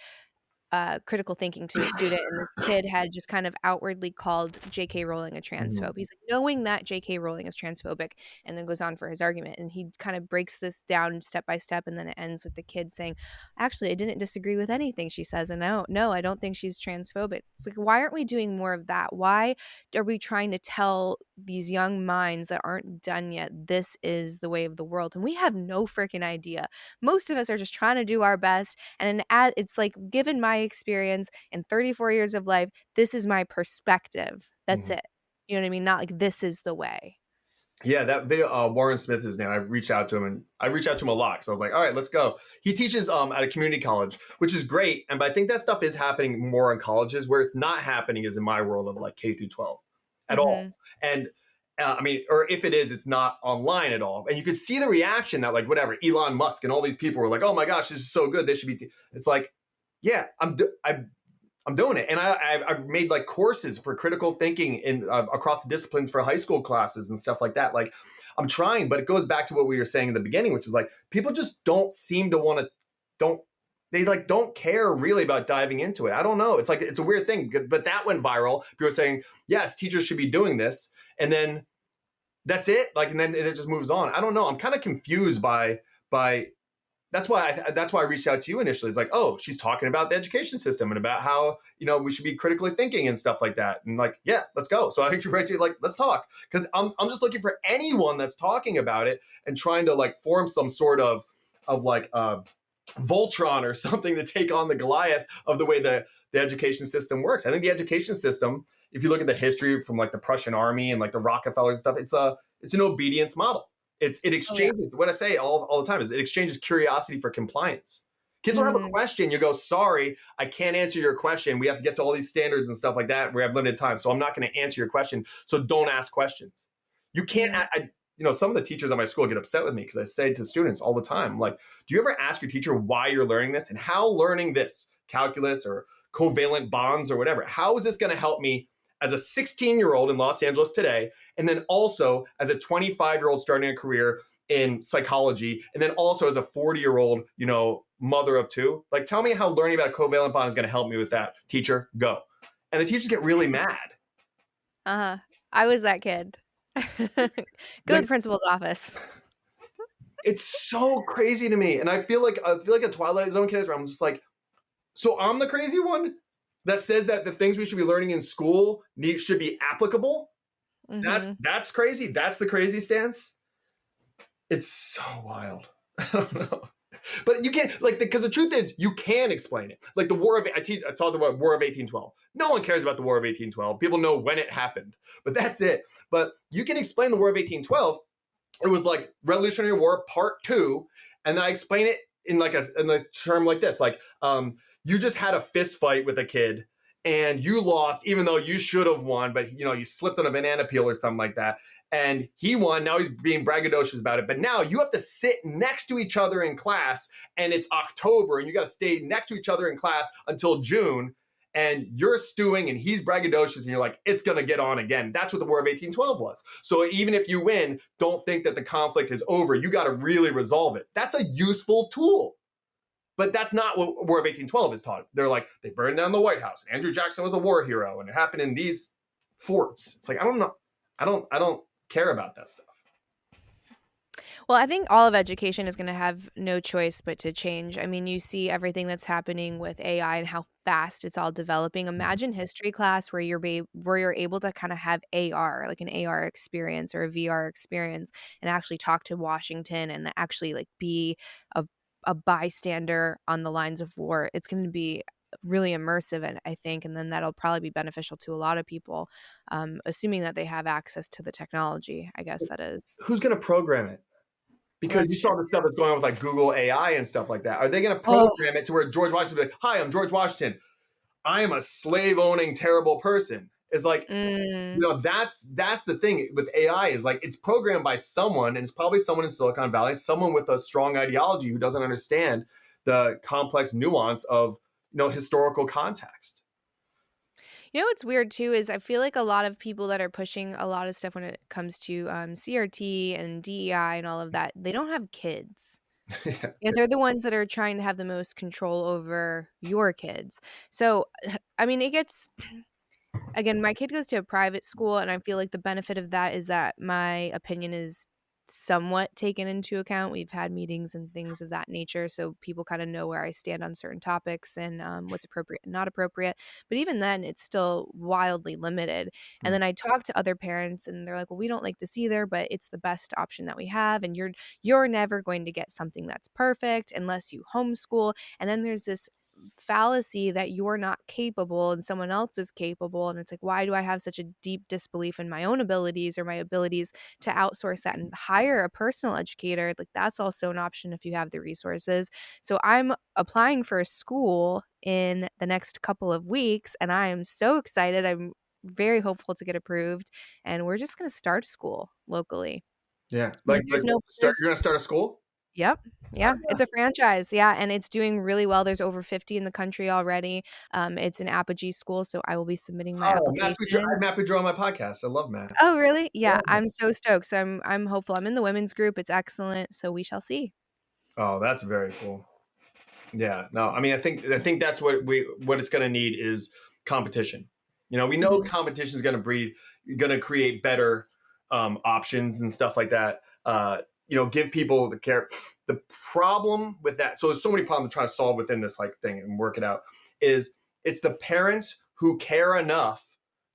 critical thinking to a student, and this kid had just kind of outwardly called J.K. Rowling a transphobe. Mhm. He's like, knowing that J.K. Rowling is transphobic, and then goes on for his argument, and he kind of breaks this down step by step, and then it ends with the kid saying, "Actually, I didn't disagree with anything she says, and no, I don't think she's transphobic." It's like, why aren't we doing more of that? Why are we trying to tell these young minds that aren't done yet this is the way of the world? And we have no freaking idea. Most of us are just trying to do our best, and it's like, given my experience in 34 years of life, this is my perspective. That's Mhm. it. You know what I mean? Not like this is the way. Yeah, that video, Warren Smith is name. I've reached out to him, and I reached out to him a lot because I was like, all right, let's go. He teaches at a community college, which is great, and but I think that stuff is happening more in colleges. Where it's not happening is in my world of like K through 12 at all. Mhm. And I mean, or if it is, it's not online at all. And you can see the reaction that like whatever Elon Musk and all these people were like, oh my gosh, this is so good. They should be. It's like, yeah, I'm doing it, and I've made like courses for critical thinking in across the disciplines for high school classes and stuff like that. Like, I'm trying, but it goes back to what we were saying in the beginning, which is like people just don't seem to want to don't they like don't care really about diving into it. I don't know. It's like it's a weird thing, but that went viral. People are saying yes, teachers should be doing this, and then that's it. Like, and then it just moves on. I don't know. I'm kind of confused by that's why I reached out to you initially. It's like, oh, she's talking about the education system and about how we should be critically thinking and stuff like that. And like, yeah, let's go. So I think you're right to like, let's talk, because I'm just looking for anyone that's talking about it and trying to like form some sort of like Voltron or something to take on the Goliath of the way the education system works. I think the education system, if you look at the history from like the Prussian army and like the Rockefellers and stuff, it's an obedience model. It Oh, yeah. exchanges, what I say all the time is it exchanges curiosity for compliance. Kids will have a Mhm. question, you go, sorry, I can't answer your question. We have to get to all these standards and stuff like that. We have limited time, so I'm not going to answer your question. So don't ask questions. You can't. Mhm. Some of the teachers at my school get upset with me because I say to students all the time, like, do you ever ask your teacher why you're learning this and how learning this calculus or covalent bonds or whatever, how is this going to help me as a 16-year-old in Los Angeles today, and then also as a 25-year-old starting a career in psychology, and then also as a 40-year-old, mother of two? Like, tell me how learning about a covalent bond is going to help me with that, teacher. Go. And the teachers get really mad. Uh-huh. I was that kid. Go to Like, the principal's office. it's so crazy to me, and I feel like a Twilight Zone kid. Where I'm just like, so I'm the crazy one that says that the things we should be learning in school should be applicable. That's Mhm. that's crazy. That's the crazy stance. It's so wild. I don't know. But you can't, like, because the truth is, you can explain it. Like the War of, I talked about War of 1812. No one cares about the War of 1812. People know when it happened, but that's it. But you can explain the War of 1812. It was like Revolutionary War Part 2, and I explain it in like in a term like this, like you just had a fist fight with a kid and you lost, even though you should have won, but you slipped on a banana peel or something like that. And he won. Now he's being braggadocious about it. But now you have to sit next to each other in class, and it's October, and you got to stay next to each other in class until June. And you're stewing, and he's braggadocious, and you're like, it's going to get on again. That's what the War of 1812 was. So even if you win, don't think that the conflict is over. You got to really resolve it. That's a useful tool. But that's not what War of 1812 is taught. They're like, they burned down the White House. Andrew Jackson was a war hero, and it happened in these forts. It's like, I don't know. I don't care about that stuff. Well, I think all of education is going to have no choice but to change. I mean, you see everything that's happening with AI and how fast it's all developing. Imagine history class where you're able to kind of have AR, like an AR experience or a VR experience, and actually talk to Washington and actually like be a bystander on the lines of war. It's going to be really immersive, and I think, and then that'll probably be beneficial to a lot of people, assuming that they have access to the technology. I guess that is. Who's going to program it? Because you That's saw true. the stuff that's going on with like Google AI and stuff like that. Are they going to Oh, program it to where George Washington will be like, hi, I'm George Washington. I am a slave owning terrible person. It's like, mm. that's the thing with AI is like it's programmed by someone, and it's probably someone in Silicon Valley, someone with a strong ideology who doesn't understand the complex nuance of historical context. You know what's weird too is I feel like a lot of people that are pushing a lot of stuff when it comes to CRT and DEI and all of that, they don't have kids. Yeah, they're the ones that are trying to have the most control over your kids. So, I mean, it gets again, my kid goes to a private school, and I feel like the benefit of that is that my opinion is somewhat taken into account. We've had meetings and things of that nature, so people kind of know where I stand on certain topics and what's appropriate and not appropriate. But even then, it's still wildly limited. And then I talk to other parents, and they're like, "Well, we don't like this either, but it's the best option that we have, and you're never going to get something that's perfect unless you homeschool." And then there's this fallacy that you're not capable and someone else is capable, and it's like, why do I have such a deep disbelief in my own abilities or my abilities to outsource that and hire a personal educator? Like, that's also an option if you have the resources. So I'm applying for a school in the next couple of weeks, and I am so excited. I'm very hopeful to get approved, and we're just going to start school locally. Yeah, Yeah, like you're there's gonna start a school. Yep. Yeah, it's a franchise, yeah, and it's doing really well. There's over 50 in the country already. It's an Apogee school, so I will be submitting my Oh, Matt Boudreau, I application. have Matt Boudreau on my podcast. I love Matt. Oh, really? Yeah, Yeah. I'm so stoked. So I'm hopeful. I'm in the women's group. It's excellent, so we shall see. Oh, that's very cool. Yeah, no, I mean, I think that's what it's going to need is competition. We know Mhm. competition is going to create better options and stuff like that. Give people the care. The problem with that, so there's so many problems trying to solve within this like thing and work it out. Is it's the parents who care enough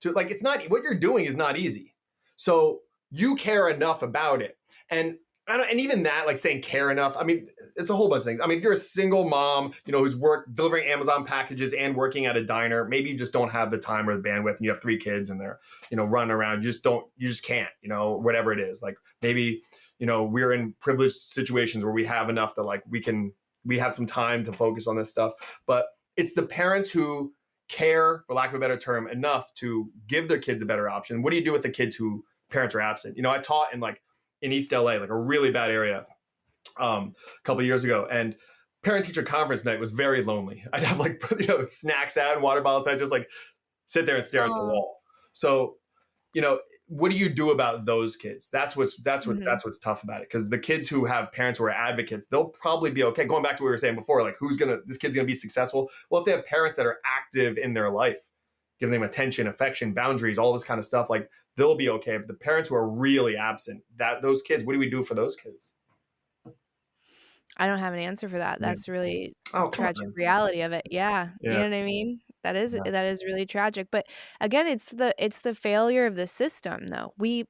to like it's not what you're doing is not easy. So you care enough about it, and and even that, like saying care enough. I mean, it's a whole bunch of things. I mean, if you're a single mom, who's delivering Amazon packages and working at a diner, maybe you just don't have the time or the bandwidth, and you have 3 kids and they're, running around. You just can't, whatever it is. Like maybe, we're in privileged situations where we have enough that like we have some time to focus on this stuff. But it's the parents who care, for lack of a better term, enough to give their kids a better option. What do you do with the kids who parents are absent? I taught in East LA, like a really bad area, a couple of years ago. And parent teacher conference night was very lonely. I'd have like, snacks out and water bottles. And I'd just like sit there and stare at the Aw. wall. So, what do you do about those kids? That's what's Mhm. tough about it. Cause the kids who have parents who are advocates, they'll probably be okay. Going back to what we were saying before, like this kid's going to be successful. Well, if they have parents that are active in their life, giving them attention, affection, boundaries, all this kind of stuff, like they'll be okay. But the parents who are really absent, those kids, what do we do for those kids? I don't have an answer for that. Yeah. That's really Oh, come tragic on. reality of it. Yeah, you Yeah. know what I mean? Yeah. That is really tragic, but again, it's the failure of the system, though. We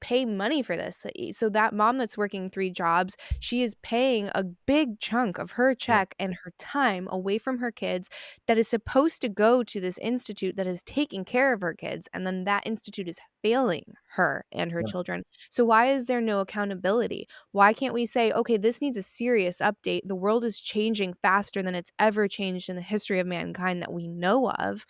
pay money for this, so that mom that's working 3 jobs, she is paying a big chunk of her Yeah. check and her time away from her kids that is supposed to go to this institute that is taking care of her kids, and then that institute is failing her and her Yeah. children. So why is there no accountability? Why can't we say, okay, this needs a serious update? The world is changing faster than it's ever changed in the history of mankind that we know of.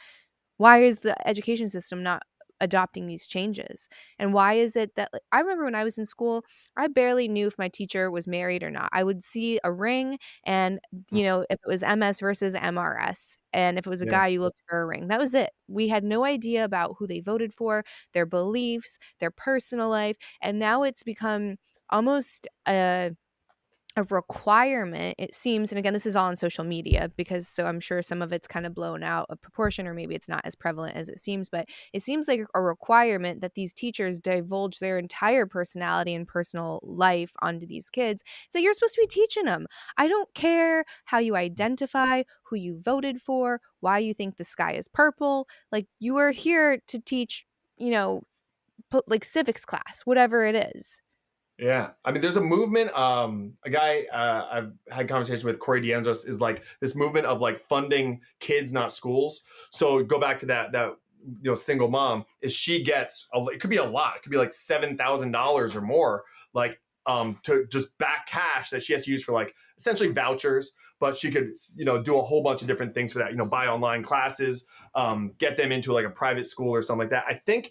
Why is the education system not adopting these changes? And why is it that, like, I remember when I was in school, I barely knew if my teacher was married or not. I would see a ring and, if it was MS versus MRS. And if it was a Yeah. guy, you looked for a ring. That was it. We had no idea about who they voted for, their beliefs, their personal life. And now it's become almost a requirement, it seems, and again, this is all on social media because so I'm sure some of it's kind of blown out of proportion or maybe it's not as prevalent as it seems, but it seems like a requirement that these teachers divulge their entire personality and personal life onto these kids. So you're supposed to be teaching them. I don't care how you identify, who you voted for, why you think the sky is purple. Like, you are here to teach, you know, like civics class, whatever it is. Yeah. I mean, there's a movement. A guy I've had conversation with, Corey DeAndros, is like this movement of like funding kids, not schools. So go back to that single mom, is she gets it could be a lot. It could be like $7,000 or more, like to just back cash that she has to use for like essentially vouchers. But she could do a whole bunch of different things for that. Buy online classes, get them into like a private school or something like that. I think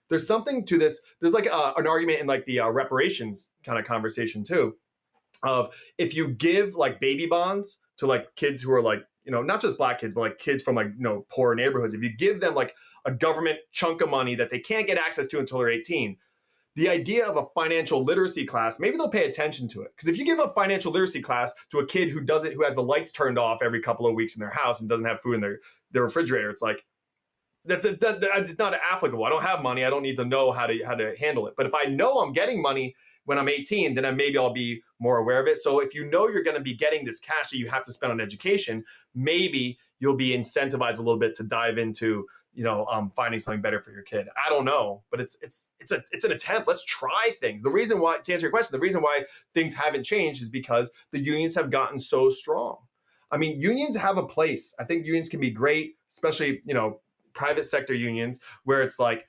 there's something to this. There's like an argument in like the reparations kind of conversation too, of if you give like baby bonds to like kids who are like, not just black kids, but like kids from like, poor neighborhoods, if you give them like a government chunk of money that they can't get access to until they're 18, the idea of a financial literacy class, maybe they'll pay attention to it. Because if you give a financial literacy class to a kid who has the lights turned off every couple of weeks in their house and doesn't have food in their refrigerator, it's like, it's not applicable. I don't have money. I don't need to know how to handle it. But if I know I'm getting money when I'm 18, then maybe I'll be more aware of it. So if you know you're going to be getting this cash that you have to spend on education, maybe you'll be incentivized a little bit to dive into finding something better for your kid. I don't know, but it's an attempt. Let's try things. The reason why, to answer your question, the reason why things haven't changed is because the unions have gotten so strong. I mean, unions have a place. I think unions can be great, especially private sector unions, where it's like,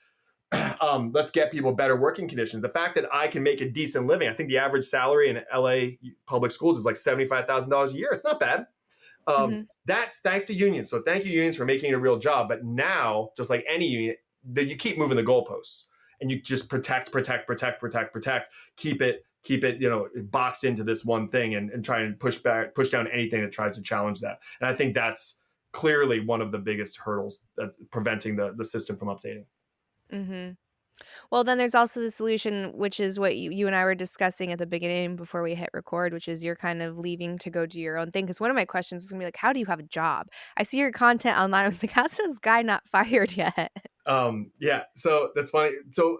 let's get people better working conditions. The fact that I can make a decent living, I think the average salary in LA public schools is like $75,000 a year. It's not bad. Mhm. That's thanks to unions. So thank you, unions, for making it a real job. But now, just like any union, that you keep moving the goalposts and you just protect, keep it, boxed into this one thing and try and push down anything that tries to challenge that. And I think that's clearly one of the biggest hurdles that's preventing the system from updating. Mhm. Well, then there's also the solution, which is what you and I were discussing at the beginning before we hit record, which is you're kind of leaving to go do your own thing. Because one of my questions is gonna be like, how do you have a job? I see your content online. I was like, how's this guy not fired yet? Yeah, so that's funny. So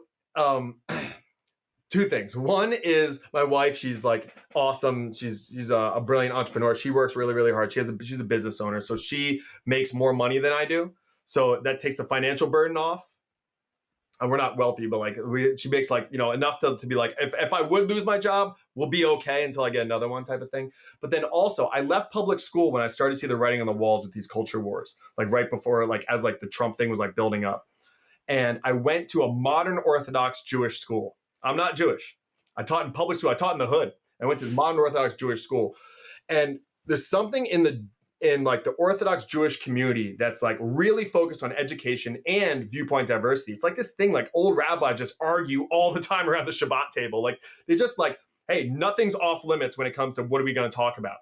two things. One is my wife. She's like awesome. She's a brilliant entrepreneur. She works really, really hard. She's a business owner, so she makes more money than I do. So that takes the financial burden off. And we're not wealthy, but like she makes like enough to be like, if I would lose my job, we'll be okay until I get another one, type of thing. But then also, I left public school when I started to see the writing on the walls with these culture wars, like right before, like as like the Trump thing was like building up. And I went to a modern Orthodox Jewish school. I'm not Jewish. I taught in public school. I taught in the hood. I went to this modern Orthodox Jewish school. And there's something in like the Orthodox Jewish community that's like really focused on education and viewpoint diversity. It's like this thing, like old rabbis just argue all the time around the Shabbat table. Like they just like, hey, nothing's off limits when it comes to what are we going to talk about.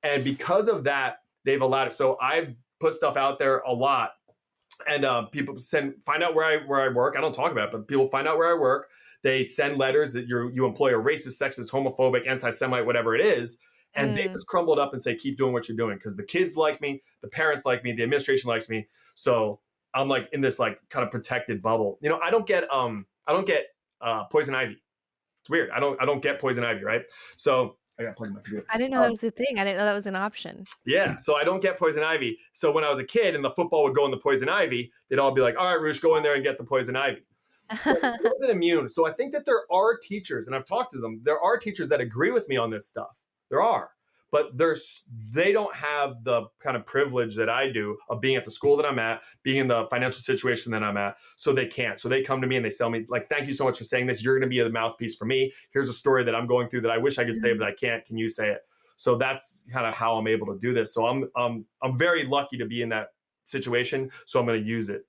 And because of that, they've allowed it. So I've put stuff out there a lot, and people find out where I work. I don't talk about it, but people find out where I work. They send letters that you employ a racist, sexist, homophobic, anti-Semite, whatever it is, and they Mm. just crumble it up and say, keep doing what you're doing, because the kids like me, the parents like me, the administration likes me. So I'm like in this like kind of protected bubble. I don't get poison ivy. It's weird. I don't get poison ivy, right? So I got plugged in my computer. I didn't know that was a thing. I didn't know that was an option. Yeah, so I don't get poison ivy. So when I was a kid and the football would go in the poison ivy, they'd all be like, all right, Reusch, go in there and get the poison ivy. So I'm a little bit immune. So I think that there are teachers, and I've talked to them, there are teachers that agree with me on this stuff. There are. But they don't have the kind of privilege that I do of being at the school that I'm at, being in the financial situation that I'm at. So they can't. So they come to me and they tell me, like, thank you so much for saying this. You're going to be the mouthpiece for me. Here's a story that I'm going through that I wish I could say, but I can't. Can you say it? So that's kind of how I'm able to do this. So I'm very lucky to be in that situation. So I'm going to use it,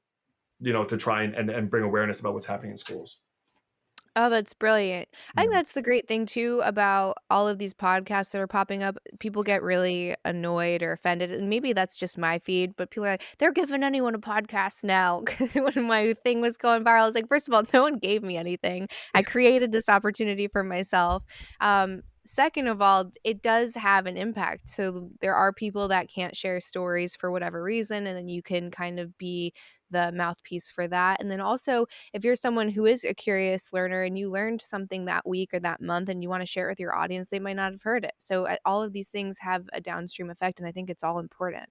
to try and bring awareness about what's happening in schools. Oh, that's brilliant. I think that's the great thing too about all of these podcasts that are popping up. People get really annoyed or offended, and maybe that's just my feed, but people are like, they're giving anyone a podcast now. When my thing was going viral, I was like, first of all, no one gave me anything. I created this opportunity for myself. Second of all, it does have an impact. So there are people that can't share stories for whatever reason, and then you can kind of be the mouthpiece for that. And then also, if you're someone who is a curious learner and you learned something that week or that month and you want to share it with your audience, they might not have heard it. So all of these things have a downstream effect, and I think it's all important.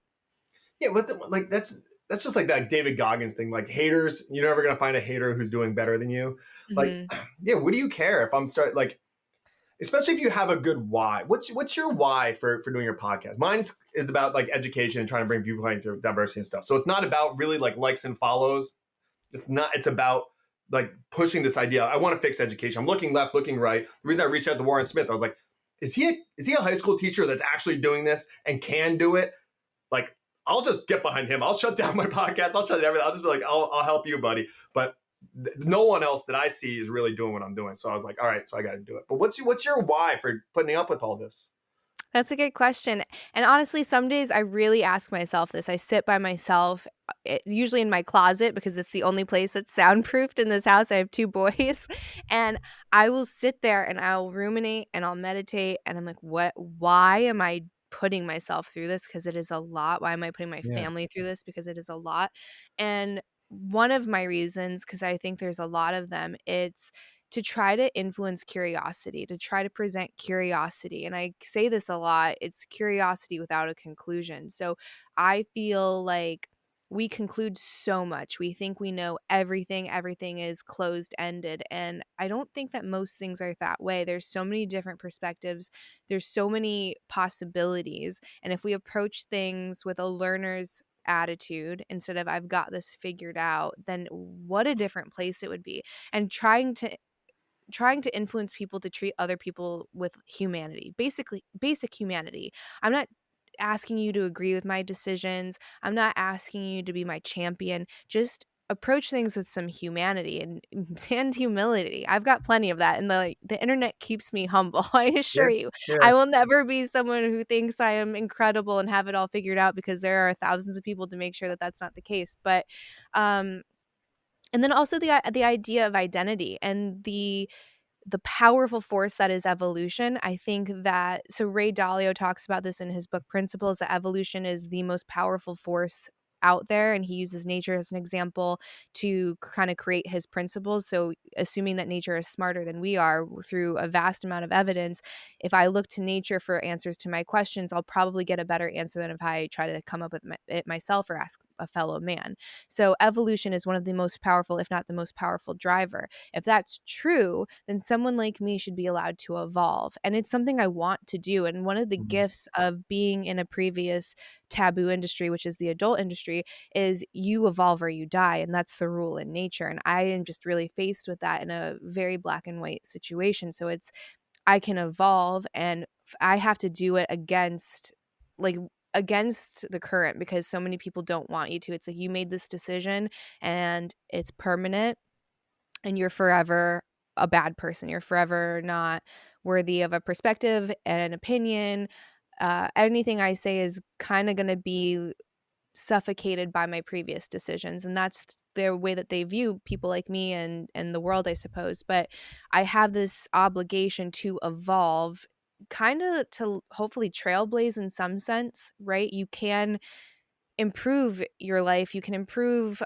Yeah, like that's just like that David Goggins thing. Like haters, you're never gonna find a hater who's doing better than you. Like, Mm-hmm. yeah, what do you care if I'm start like, especially if you have a good why. What's your why for doing your podcast? Mine is about like education and trying to bring viewpoint to diversity and stuff. So it's not about really like likes and follows. It's not. It's about like pushing this idea. I want to fix education. I'm looking left, looking right. The reason I reached out to Warren Smith, I was like, is he a high school teacher that's actually doing this and can do it? Like, I'll just get behind him. I'll shut down my podcast. I'll shut down everything. I'll just be like, I'll help you, buddy. But no one else that I see is really doing what I'm doing. So I was like, all right, so I got to do it. But what's your why for putting up with all this? That's a good question. And honestly, some days I really ask myself this. I sit by myself, usually in my closet because it's the only place that's soundproofed in this house. I have two boys. And I will sit there and I'll ruminate and I'll meditate. And I'm like, why am I putting myself through this? Because it is a lot. Why am I putting my Yeah. family through this? Because it is a lot. And one of my reasons, because I think there's a lot of them, it's to try to influence curiosity, to try to present curiosity. And I say this a lot, it's curiosity without a conclusion. So I feel like we conclude so much. We think we know everything. Everything is closed ended. And I don't think that most things are that way. There's so many different perspectives. There's so many possibilities. And if we approach things with a learner's attitude instead of I've got this figured out, then what a different place it would be. And trying to influence people to treat other people with humanity, basically basic humanity. I'm not asking you to agree with my decisions. I'm not asking you to be my champion. Just approach things with some humanity and humility. I've got plenty of that, and the internet keeps me humble. I Yeah. assure you. Yeah. I will never be someone who thinks I am incredible and have it all figured out, because there are thousands of people to make sure that that's not the case. But and then also the idea of identity and the powerful force that is evolution. I think that, so Ray Dalio talks about this in his book Principles, that evolution is the most powerful force out there, and he uses nature as an example to kind of create his principles. So assuming that nature is smarter than we are through a vast amount of evidence, if I look to nature for answers to my questions, I'll probably get a better answer than if I try to come up with it myself or ask a fellow man. So evolution is one of the most powerful, if not the most powerful driver. If that's true, then someone like me should be allowed to evolve. And it's something I want to do. And one of the Mhm. gifts of being in a previous taboo industry, which is the adult industry, is you evolve or you die. And that's the rule in nature. And I am just really faced with that in a very black and white situation. So it's, I can evolve, and I have to do it like against the current, because so many people don't want you to. It's like you made this decision and it's permanent, and you're forever a bad person. You're forever not worthy of a perspective and an opinion. Anything I say is kind of going to be suffocated by my previous decisions, and that's their way that they view people like me and the world, I suppose. But I have this obligation to evolve, kind of to hopefully trailblaze in some sense, right? You can improve your life, you can improve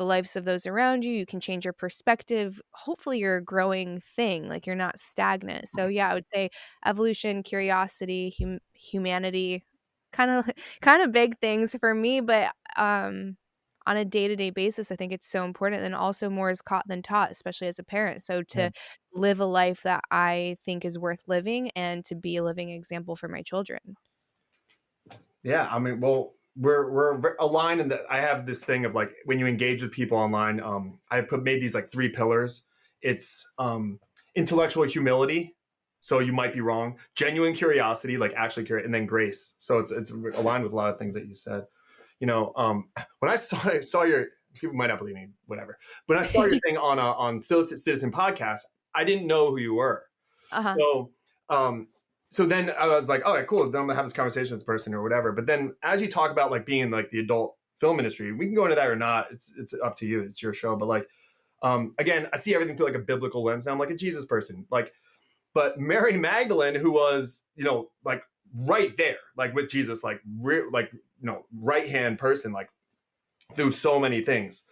the lives of those around you. You can change your perspective. Hopefully you're a growing thing, like you're not stagnant. So yeah, I would say evolution, curiosity, humanity, kind of kind of big things for me, but on a day-to-day basis, I think it's so important, and also more is caught than taught, especially as a parent. So Yeah. to live a life that I think is worth living and to be a living example for my children. Yeah, I mean, well, we're aligned in that. I have this thing of like when you engage with people online, I made these like 3 pillars. It's intellectual humility, so you might be wrong. Genuine curiosity, like actually curious, and then grace. So it's aligned with a lot of things that you said. When I saw your, people might not believe me, whatever. When I saw your thing on Citizen Podcast, I didn't know who you were. Uh-huh. So so then I was like, all right, cool. Then I'm gonna have this conversation with this person or whatever. But then as you talk about like being in like the adult film industry, we can go into that or not. It's up to you. It's your show. But like again, I see everything through like a biblical lens now. I'm like a Jesus person. Like, but Mary Magdalene, who was, like right there, like with Jesus, like right hand person, like through so many things.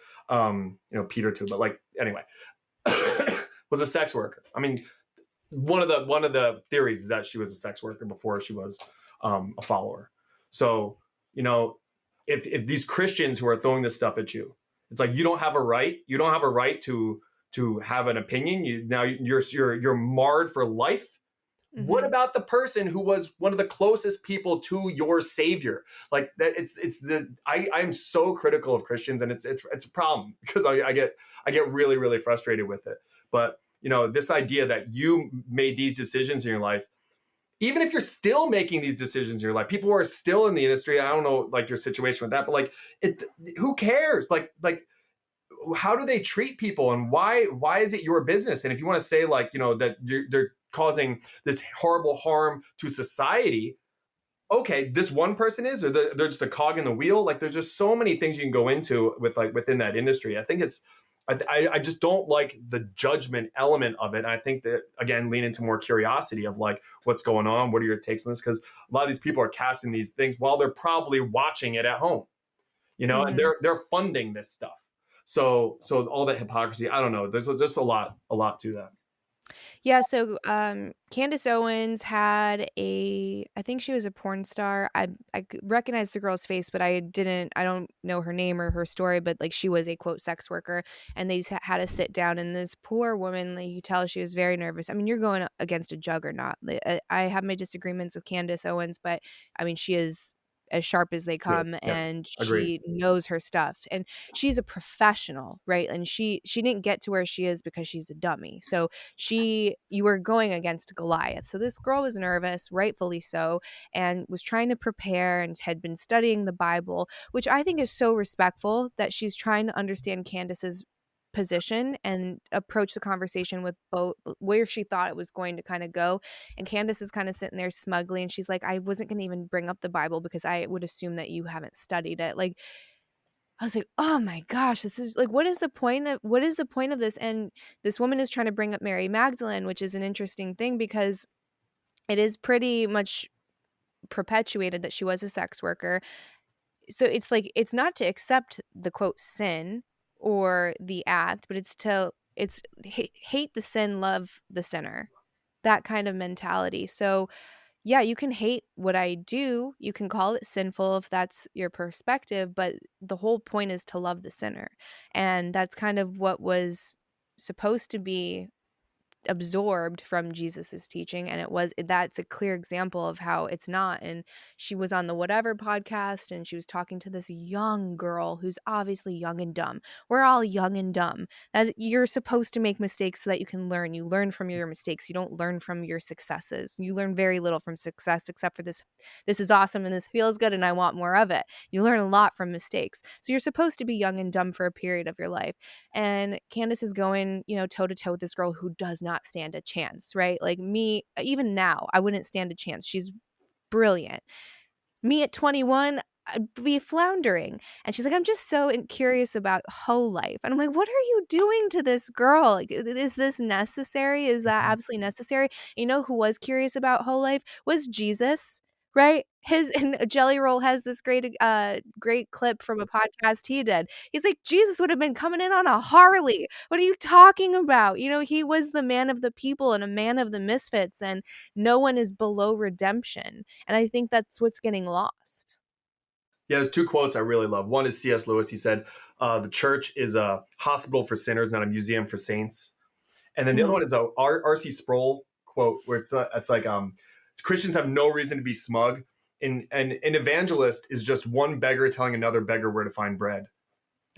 Peter too, but like anyway, was a sex worker. I mean, one of the theories is that she was a sex worker before she was a follower. So, if these Christians who are throwing this stuff at you, it's like you don't have a right. You don't have a right to have an opinion. You're marred for life. Mm-hmm. What about the person who was one of the closest people to your Savior? Like that, I'm so critical of Christians, and it's a problem because I get really, really frustrated with it. But this idea that you made these decisions in your life, even if you're still making these decisions in your life, people who are still in the industry, I don't know like your situation with that, but like who cares? Like how do they treat people, and why is it your business? And if you want to say like, that they're causing this horrible harm to society, okay, this one person is, or they're just a cog in the wheel. Like there's just so many things you can go into with like within that industry. I think I just don't like the judgment element of it. And I think that, again, lean into more curiosity of like, what's going on? What are your takes on this? Because a lot of these people are casting these things while they're probably watching it at home, mm-hmm. and they're funding this stuff. So all that hypocrisy, I don't know. There's just a lot to that. Yeah, so Candace Owens had I think she was a porn star. I recognized the girl's face, but I don't know her name or her story, but like she was a quote sex worker, and they had to sit down, and this poor woman, like you could tell she was very nervous. I mean, you're going against a juggernaut. I have my disagreements with Candace Owens, but I mean, she is as sharp as they come, and she knows her stuff, and she's a professional, right? And she didn't get to where she is because she's a dummy. So you were going against Goliath. So this girl was nervous, rightfully so, and was trying to prepare and had been studying the Bible, which I think is so respectful that she's trying to understand Candace's position and approach the conversation with both where she thought it was going to kind of go. And Candace is kind of sitting there smugly, and she's like, I wasn't going to even bring up the Bible because I would assume that you haven't studied it. Like, I was like, oh my gosh, this is like, what is the point of this? And this woman is trying to bring up Mary Magdalene, which is an interesting thing because it is pretty much perpetuated that she was a sex worker. So it's like, it's not to accept the quote sin or the act, but it's hate the sin, love the sinner, that kind of mentality. So yeah, you can hate what I do. You can call it sinful if that's your perspective, but the whole point is to love the sinner. And that's kind of what was supposed to be absorbed from Jesus's teaching, and that's a clear example of how it's not. And she was on the Whatever podcast, and she was talking to this young girl who's obviously young and dumb. We're all young and dumb. That you're supposed to make mistakes so that you can learn. You learn from your mistakes. You don't learn from your successes. You learn very little from success except for this is awesome and this feels good and I want more of it. You learn a lot from mistakes. So you're supposed to be young and dumb for a period of your life. And Candace is going, toe to toe with this girl who does not stand a chance, right? Like me, even now, I wouldn't stand a chance. She's brilliant. Me at 21, I'd be floundering. And she's like, I'm just so curious about whole life. And I'm like, what are you doing to this girl? Like, is this necessary? Is that absolutely necessary? You know who was curious about whole life? Was Jesus. right? His and Jelly Roll has this great clip from a podcast he did. He's like, "Jesus would have been coming in on a Harley. What are you talking about?" You know, he was the man of the people and a man of the misfits, and no one is below redemption, and I think that's what's getting lost. Yeah, there's two quotes I really love. One is C.S. Lewis. He said, "The church is a hospital for sinners, not a museum for saints." And then the other Mhm. one is a R.C. Sproul quote where it's like Christians have no reason to be smug. And an evangelist is just one beggar telling another beggar where to find bread.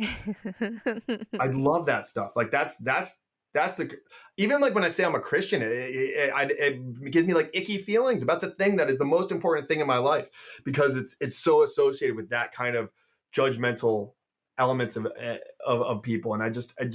I love that stuff. Like that's the even like when I say I'm a Christian, it gives me like icky feelings about the thing that is the most important thing in my life because it's so associated with that kind of judgmental elements of people, and I just I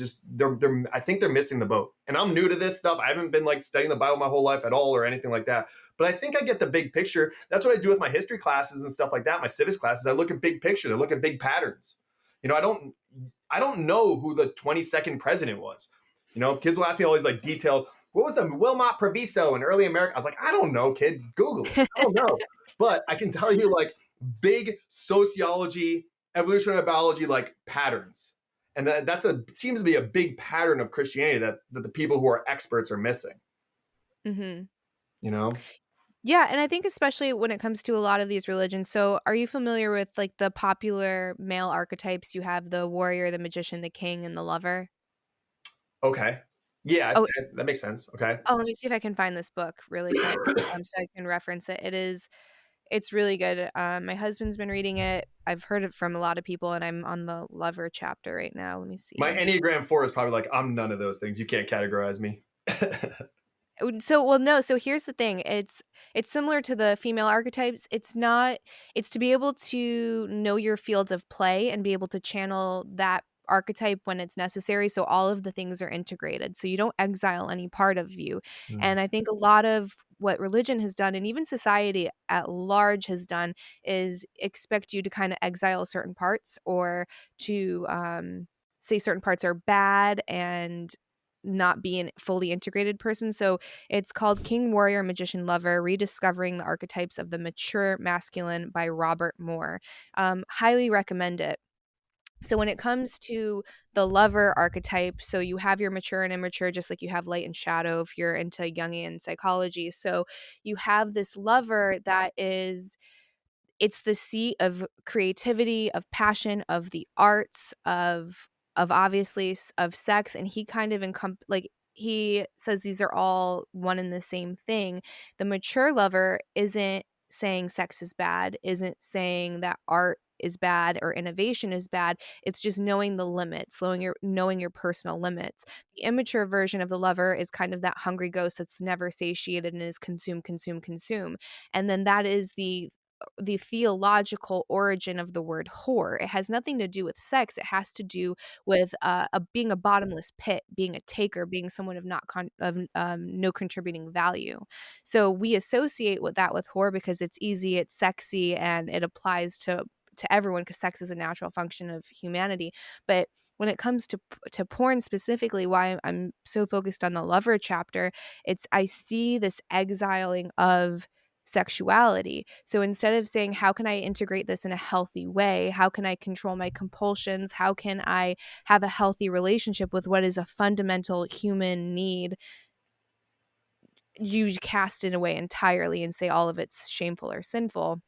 think they're missing the boat. And I'm new to this stuff. I haven't been like studying the Bible my whole life at all or anything like that. But I think I get the big picture. That's what I do with my history classes and stuff like that. My civics classes, I look at big picture. I look at big patterns. You know, I don't know who the 22nd president was. You know, kids will ask me all these like detailed, what was the Wilmot Proviso in early America? I was like, I don't know, kid. Google it. I don't know. But I can tell you like big sociology, evolutionary biology, like patterns. And seems to be a big pattern of Christianity that the people who are experts are missing. Mhm. You know? Yeah, and I think especially when it comes to a lot of these religions. So, are you familiar with like the popular male archetypes? You have the warrior, the magician, the king, and the lover. Okay. Yeah, Oh, that makes sense. Okay. oh, let me see if I can find this book really quick, so I can reference it. It's really good. My husband's been reading it. I've heard it from a lot of people, and I'm on the lover chapter right now. Let me My see. Enneagram 4 is probably like, I'm none of those things. You can't categorize me. So well, no, so here's the thing, it's similar to the female archetypes, it's not it's to be able to know your fields of play and be able to channel that archetype when it's necessary, so all of the things are integrated, so you don't exile any part of you, Hmm. and I think a lot of what religion has done, and even society at large has done, is expect you to kinda exile certain parts or to, say certain parts are bad and not be an fully integrated person, so it's called King, Warrior, Magician, Lover: Rediscovering the Archetypes of the Mature Masculine by Robert Moore. Highly recommend it. So when it comes to the lover archetype, so you have your mature and immature, just like you have light and shadow if you're into Jungian psychology. So you have this lover that is it's the seat of creativity, of passion, of the arts, of obviously of sex, and he kind of like he says these are all one and the same thing. The mature lover isn't saying sex is bad, isn't saying that art is bad or innovation is bad. It's just knowing the limits, knowing your personal limits. The immature version of the lover is kind of that hungry ghost that's never satiated and is consume, consume, consume. And then that is the theological origin of the word whore. It has nothing to do with sex. It has to do with being a bottomless pit, being a taker, being someone of not of no contributing value. So we associate with that with whore because it's easy, it's sexy, and it applies to everyone because sex is a natural function of humanity. But when it comes to porn specifically, why I'm so focused on the lover chapter, it's I see this exiling of sexuality. So instead of saying, how can I integrate this in a healthy way? How can I control my compulsions? How can I have a healthy relationship with what is a fundamental human need? You cast it away entirely and say all of it's shameful or sinful.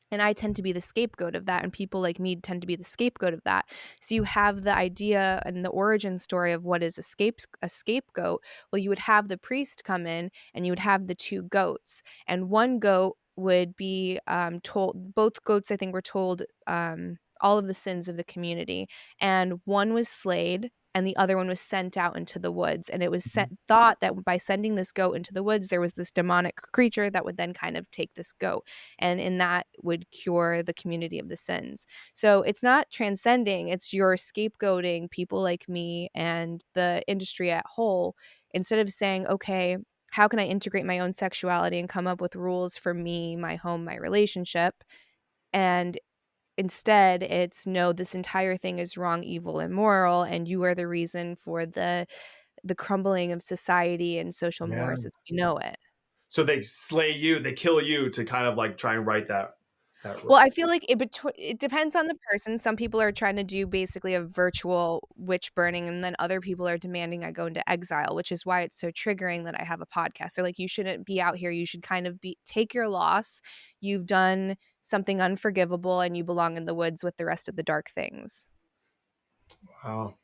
And I tend to be the scapegoat of that, and people like me tend to be the scapegoat of that. So you have the idea and the origin story of what is a scapegoat. Well, you would have the priest come in, and you would have the two goats, and one goat would be told. Both goats, I think, were told all of the sins of the community, and one was slayed. And the other one was sent out into the woods. And it was thought that by sending this goat into the woods, there was this demonic creature that would then kind of take this goat and in that would cure the community of the sins. So it's not transcending, it's your scapegoating people like me and the industry at whole instead of saying, okay, how can I integrate my own sexuality and come up with rules for me, my home, my relationship? And instead, it's no, this entire thing is wrong, evil, immoral, and you are the reason for the crumbling of society and social Yeah. mores as we know it. So they slay you, they kill you to kind of like try and right that Well, wrong. I feel like it depends on the person. Some people are trying to do basically a virtual witch burning, and then other people are demanding I go into exile, which is why it's so triggering that I have a podcast. They're like, you shouldn't be out here. You should kind of take your loss. You've done something unforgivable, and you belong in the woods with the rest of the dark things. Wow.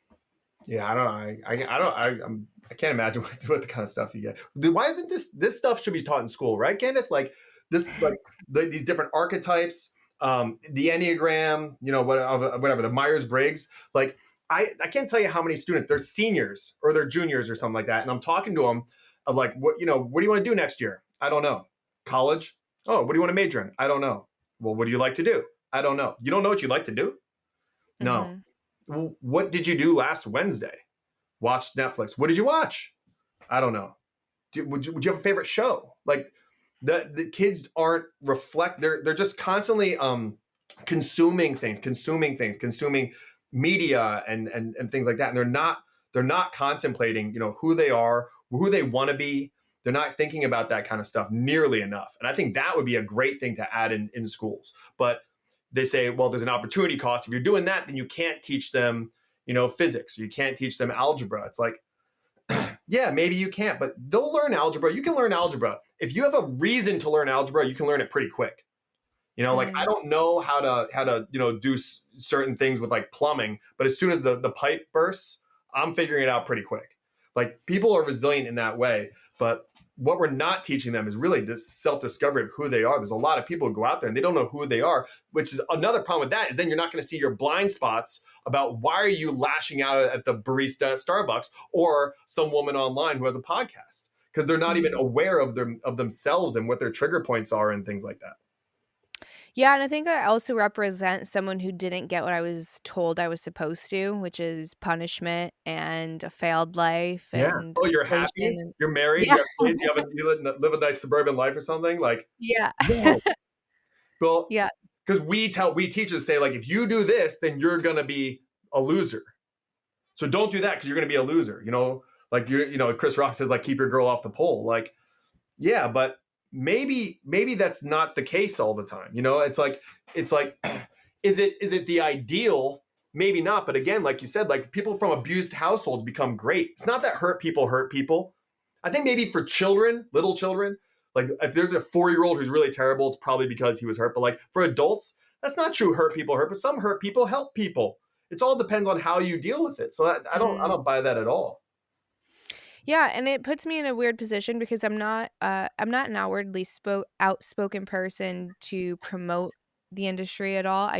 Yeah, I don't know. I can't imagine what the kind of stuff you get. Why isn't this stuff should be taught in school, right, Candace? Like this, like these different archetypes, the Enneagram, whatever, the Myers Briggs. Like I can't tell you how many students, they're seniors or they're juniors or something like that, and I'm talking to them of like, what do you want to do next year? I don't know. College? Oh, what do you want to major in? I don't know. Well, what do you like to do? I don't know. You don't know what you like to do? No. Mhm. Well, what did you do last Wednesday? Watched Netflix. What did you watch? I don't know. Would you have a favorite show? Like the kids aren't they're just constantly consuming things, consuming media and things like that. And they're not contemplating, who they are, who they want to be. They're not thinking about that kind of stuff nearly enough. And I think that would be a great thing to add in schools. But they say, well, there's an opportunity cost. If you're doing that, then you can't teach them, physics. You can't teach them algebra. It's like, yeah, maybe you can't, but they'll learn algebra. You can learn algebra. If you have a reason to learn algebra, you can learn it pretty quick. Like I Mhm. don't know how to do certain things with like plumbing, but as soon as the pipe bursts, I'm figuring it out pretty quick. Like people are resilient in that way, but what we're not teaching them is really this self-discovery of who they are. There's a lot of people who go out there and they don't know who they are, which is another problem with that is then you're not going to see your blind spots about why are you lashing out at the barista at Starbucks or some woman online who has a podcast because they're not even Mhm. aware of themselves and what their trigger points are and things like that. Yeah, and I think I also represent someone who didn't get what I was told I was supposed to, which is punishment and a failed life Yeah. and Oh, you're isolation happy? and You're married? yeah. You have kids? You live a nice suburban life or something? Like, Yeah. no. Well, Yeah. because we teachers say, like, if you do this, then you're going to be a loser. So don't do that because you're going to be a loser. Like, Chris Rock says, like, keep your girl off the pole. Like, yeah, but maybe that's not the case all the time. It's like, is it the ideal? Maybe not. But again, like you said, like people from abused households become great. It's not that hurt people. I think maybe for children, little children, like if there's a 4-year-old who's really terrible, it's probably because he was hurt. But like for adults, that's not true. Hurt people hurt, but some hurt people help people. It all depends on how you deal with it. So I Mm. don't buy that at all. Yeah, and it puts me in a weird position because I'm not an outwardly outspoken person to promote the industry at all.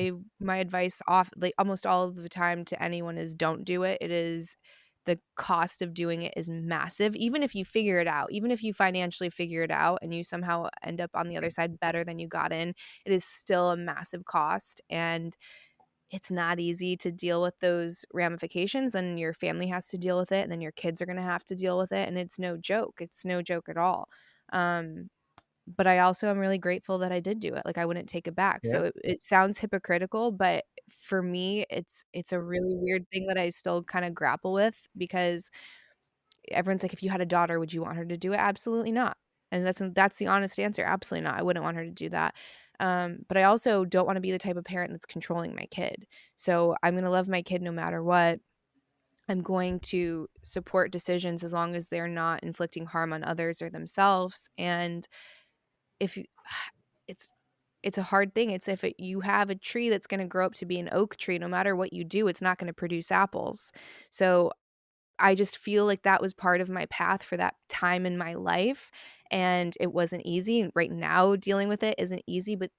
My advice off like almost all of the time to anyone is don't do it. It is the cost of doing it is massive. Even if you figure it out, even if you financially figure it out and you somehow end up on the other side better than you got in, it is still a massive cost and it's not easy to deal with those ramifications, and your family has to deal with it, and then your kids are gonna have to deal with it, and it's no joke. It's no joke at all. Um, but I also am really grateful that I did do it. Like, I wouldn't take it back. Yeah. So it sounds hypocritical, but for me, it's a really weird thing that I still kinda grapple with because everyone's like, "If you had a daughter, would you want her to do it?" Absolutely not. And that's the honest answer. Absolutely not. I wouldn't want her to do that. But I also don't wanna be the type of parent that's controlling my kid. So I'm gonna love my kid no matter what. I'm going to support decisions as long as they're not inflicting harm on others or themselves. And if you it's it's a hard thing. It's if you have a tree that's gonna grow up to be an oak tree, no matter what you do, it's not gonna produce apples. So I just feel like that was part of my path for that time in my life, and it wasn't easy, and right now dealing with it isn't easy, but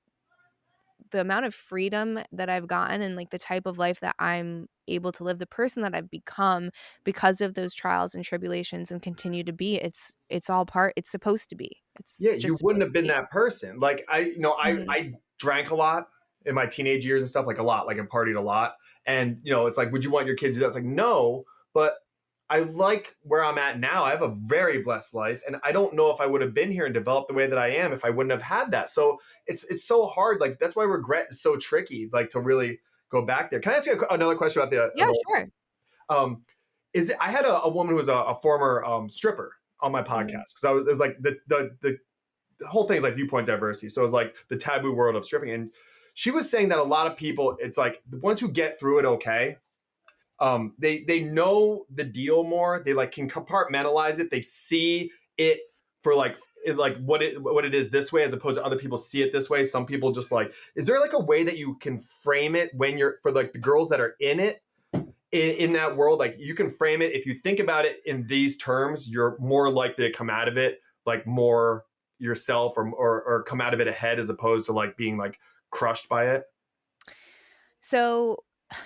the amount of freedom that I've gotten and, like, the type of life that I'm able to live, the person that I've become because of those trials and tribulations and continue to be, it's all part it's supposed to be. Yeah, It's you just wouldn't supposed have to been be. that person. Like Mhm. I drank a lot in my teenage years and stuff, like a lot, like I partied a lot. And it's like, would you want your kids to do that? It's like, no, but I like where I'm at now. I have a very blessed life, and I don't know if I would have been here and developed the way that I am if I wouldn't have had that. So it's so hard. Like that's why regret is so tricky. Like to really go back there. Can I ask you another question about Yeah, sure. um, I had a woman who was a former stripper on my Mhm. podcast because it was like the the whole thing is like viewpoint diversity. So it's like the taboo world of stripping. And she was saying that a lot of people, it's like the ones who get through it okay, they know the deal more. They like can compartmentalize it. They see it for like what it is this way as opposed to other people see it this way. Some people just like, is there like a way that you can frame it when you're for like the girls that are in it in that world? Like you can frame it if you think about it in these terms, you're more likely to come out of it like more yourself or come out of it ahead as opposed to like being like crushed by it. So,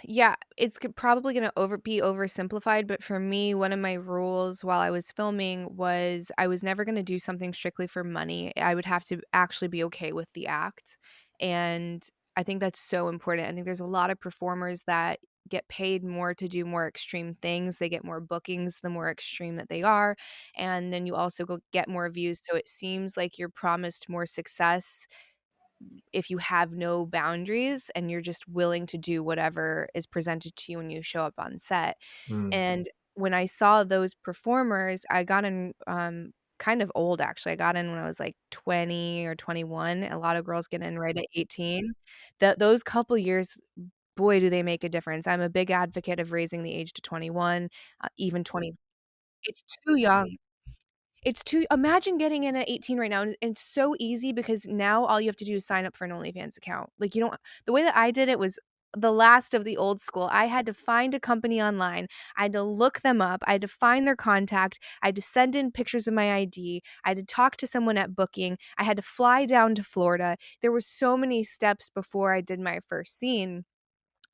yeah, it's probably going to be oversimplified, but for me, one of my rules while I was filming was I was never going to do something strictly for money. I would have to actually be okay with the act. And I think that's so important. I think there's a lot of performers that get paid more to do more extreme things. They get more bookings the more extreme that they are. And then you also go get more views. So it seems like you're promised more success if you have no boundaries and you're just willing to do whatever is presented to you when you show up on set. Mm. And when I saw those performers, I got in kind of old actually. I got in when I was like 20 or 21. A lot of girls get in right at 18. Those couple years, boy, do they make a difference. I'm a big advocate of raising the age to 21, even 20. It's too young. It's too imagine getting in at 18 right now, and it's so easy because now all you have to do is sign up for an OnlyFans account. Like, you don't the way that I did it was the last of the old school. I had to find a company online. I had to look them up. I had to find their contact. I had to send in pictures of my ID. I had to talk to someone at booking. I had to fly down to Florida. There were so many steps before I did my first scene.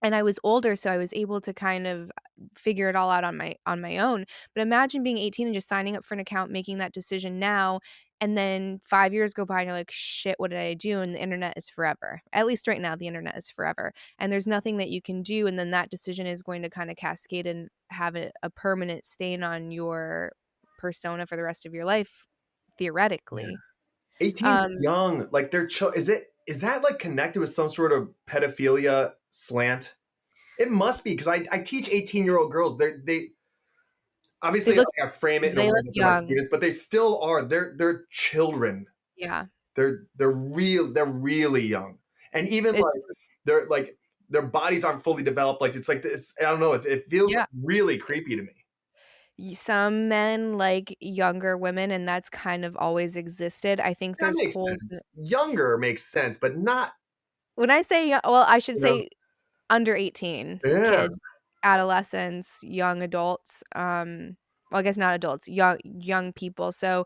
And I was older, so I was able to kind of figure it all out on my own. But imagine being 18 and just signing up for an account, making that decision now, and then 5 years go by and you're like, "Shit, what did I do?" And the internet is forever. At least right now, the internet is forever. And there's nothing that you can do, and then that decision is going to kinda cascade and have a permanent stain on your persona for the rest of your life, Yeah. theoretically. 18's Um, young. Like is that like connected with some sort of pedophilia slant? It must be because I teach 18-year-old girls. They they obviously look like, I frame it in a they way look that they're my young. students, but they still are. They're children. Yeah. They're really young. And even It's like their bodies aren't fully developed. Like it's like this, I don't know, it feels yeah. really creepy to me. Some men like younger women, and that's kind of always existed. I think That there's makes polls sense. Younger makes sense, but not, when I say well, I should you know. say under 18 Yeah. kids, adolescents, young adults, well, I guess not adults, young people. So,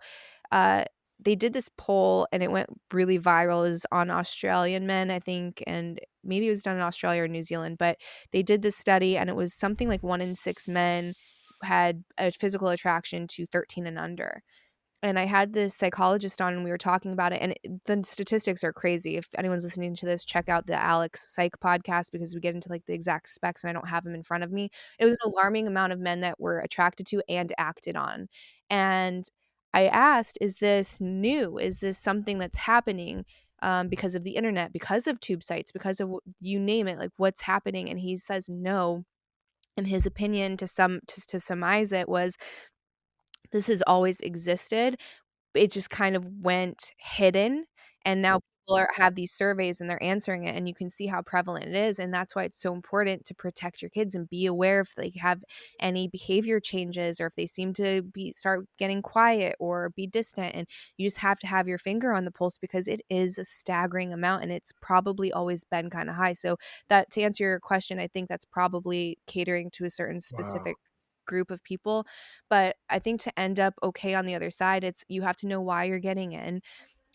uh, they did this poll and it went really viral. It was on Australian men, I think, and maybe it was done in Australia or New Zealand, but they did this study and it was something like 1 in 6 men had a physical attraction to 13 and under. And I had this psychologist on and we were talking about it, and the statistics are crazy. If anyone's listening to this, check out the Alex Psych podcast because we get into, like, the exact specs, and I don't have them in front of me. It was an alarming amount of men that were attracted to and acted on. And I asked, "Is this new? Is this something that's happening, because of the internet, because of tube sites, because of you name it, like, what's happening?" And he says, "No." And his opinion to surmise it was, "This has always existed, it just kind of went hidden, and now people have these surveys and they're answering it, and you can see how prevalent it is, and that's why it's so important to protect your kids and be aware if they have any behavior changes or if they seem to be start getting quiet or be distant, and you just have to have your finger on the pulse because it is a staggering amount, and it's probably always been kinda high." So that to answer your question, I think that's probably catering to a certain Wow. specific group of people, but I think to end up okay on the other side, it's you have to know why you're getting in,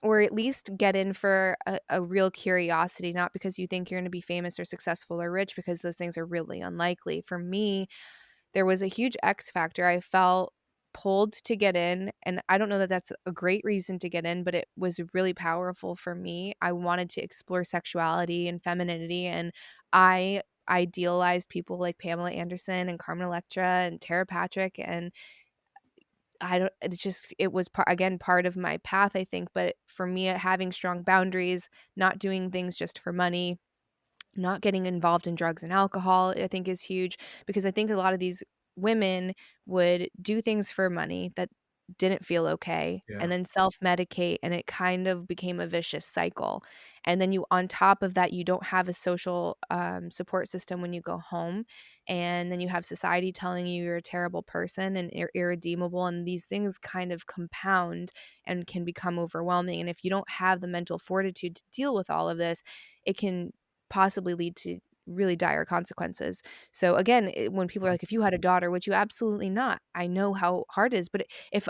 or at least get in for a real curiosity, not because you think you're gonna be famous or successful or rich, because those things are really unlikely. For me, there was a huge X factor. I felt pulled to get in, and I don't know that that's a great reason to get in, but it was really powerful for me. I wanted to explore sexuality and femininity, and I idealized people like Pamela Anderson and Carmen Electra and Tara Patrick, and I don't it just it was again part of my path, I think, but for me, having strong boundaries, not doing things just for money, not getting involved in drugs and alcohol, I think is huge because I think a lot of these women would do things for money that didn't feel okay Yeah. and then self-medicate, and it kind of became a vicious cycle. And then you on top of that, you don't have a social, support system when you go home, and then you have society telling you you're a terrible person and irredeemable, and these things kind of compound and can become overwhelming, and if you don't have the mental fortitude to deal with all of this, it can possibly lead to really dire consequences. So again, when people are like, "If you had a daughter, would you?" Absolutely not. I know how hard it is, but if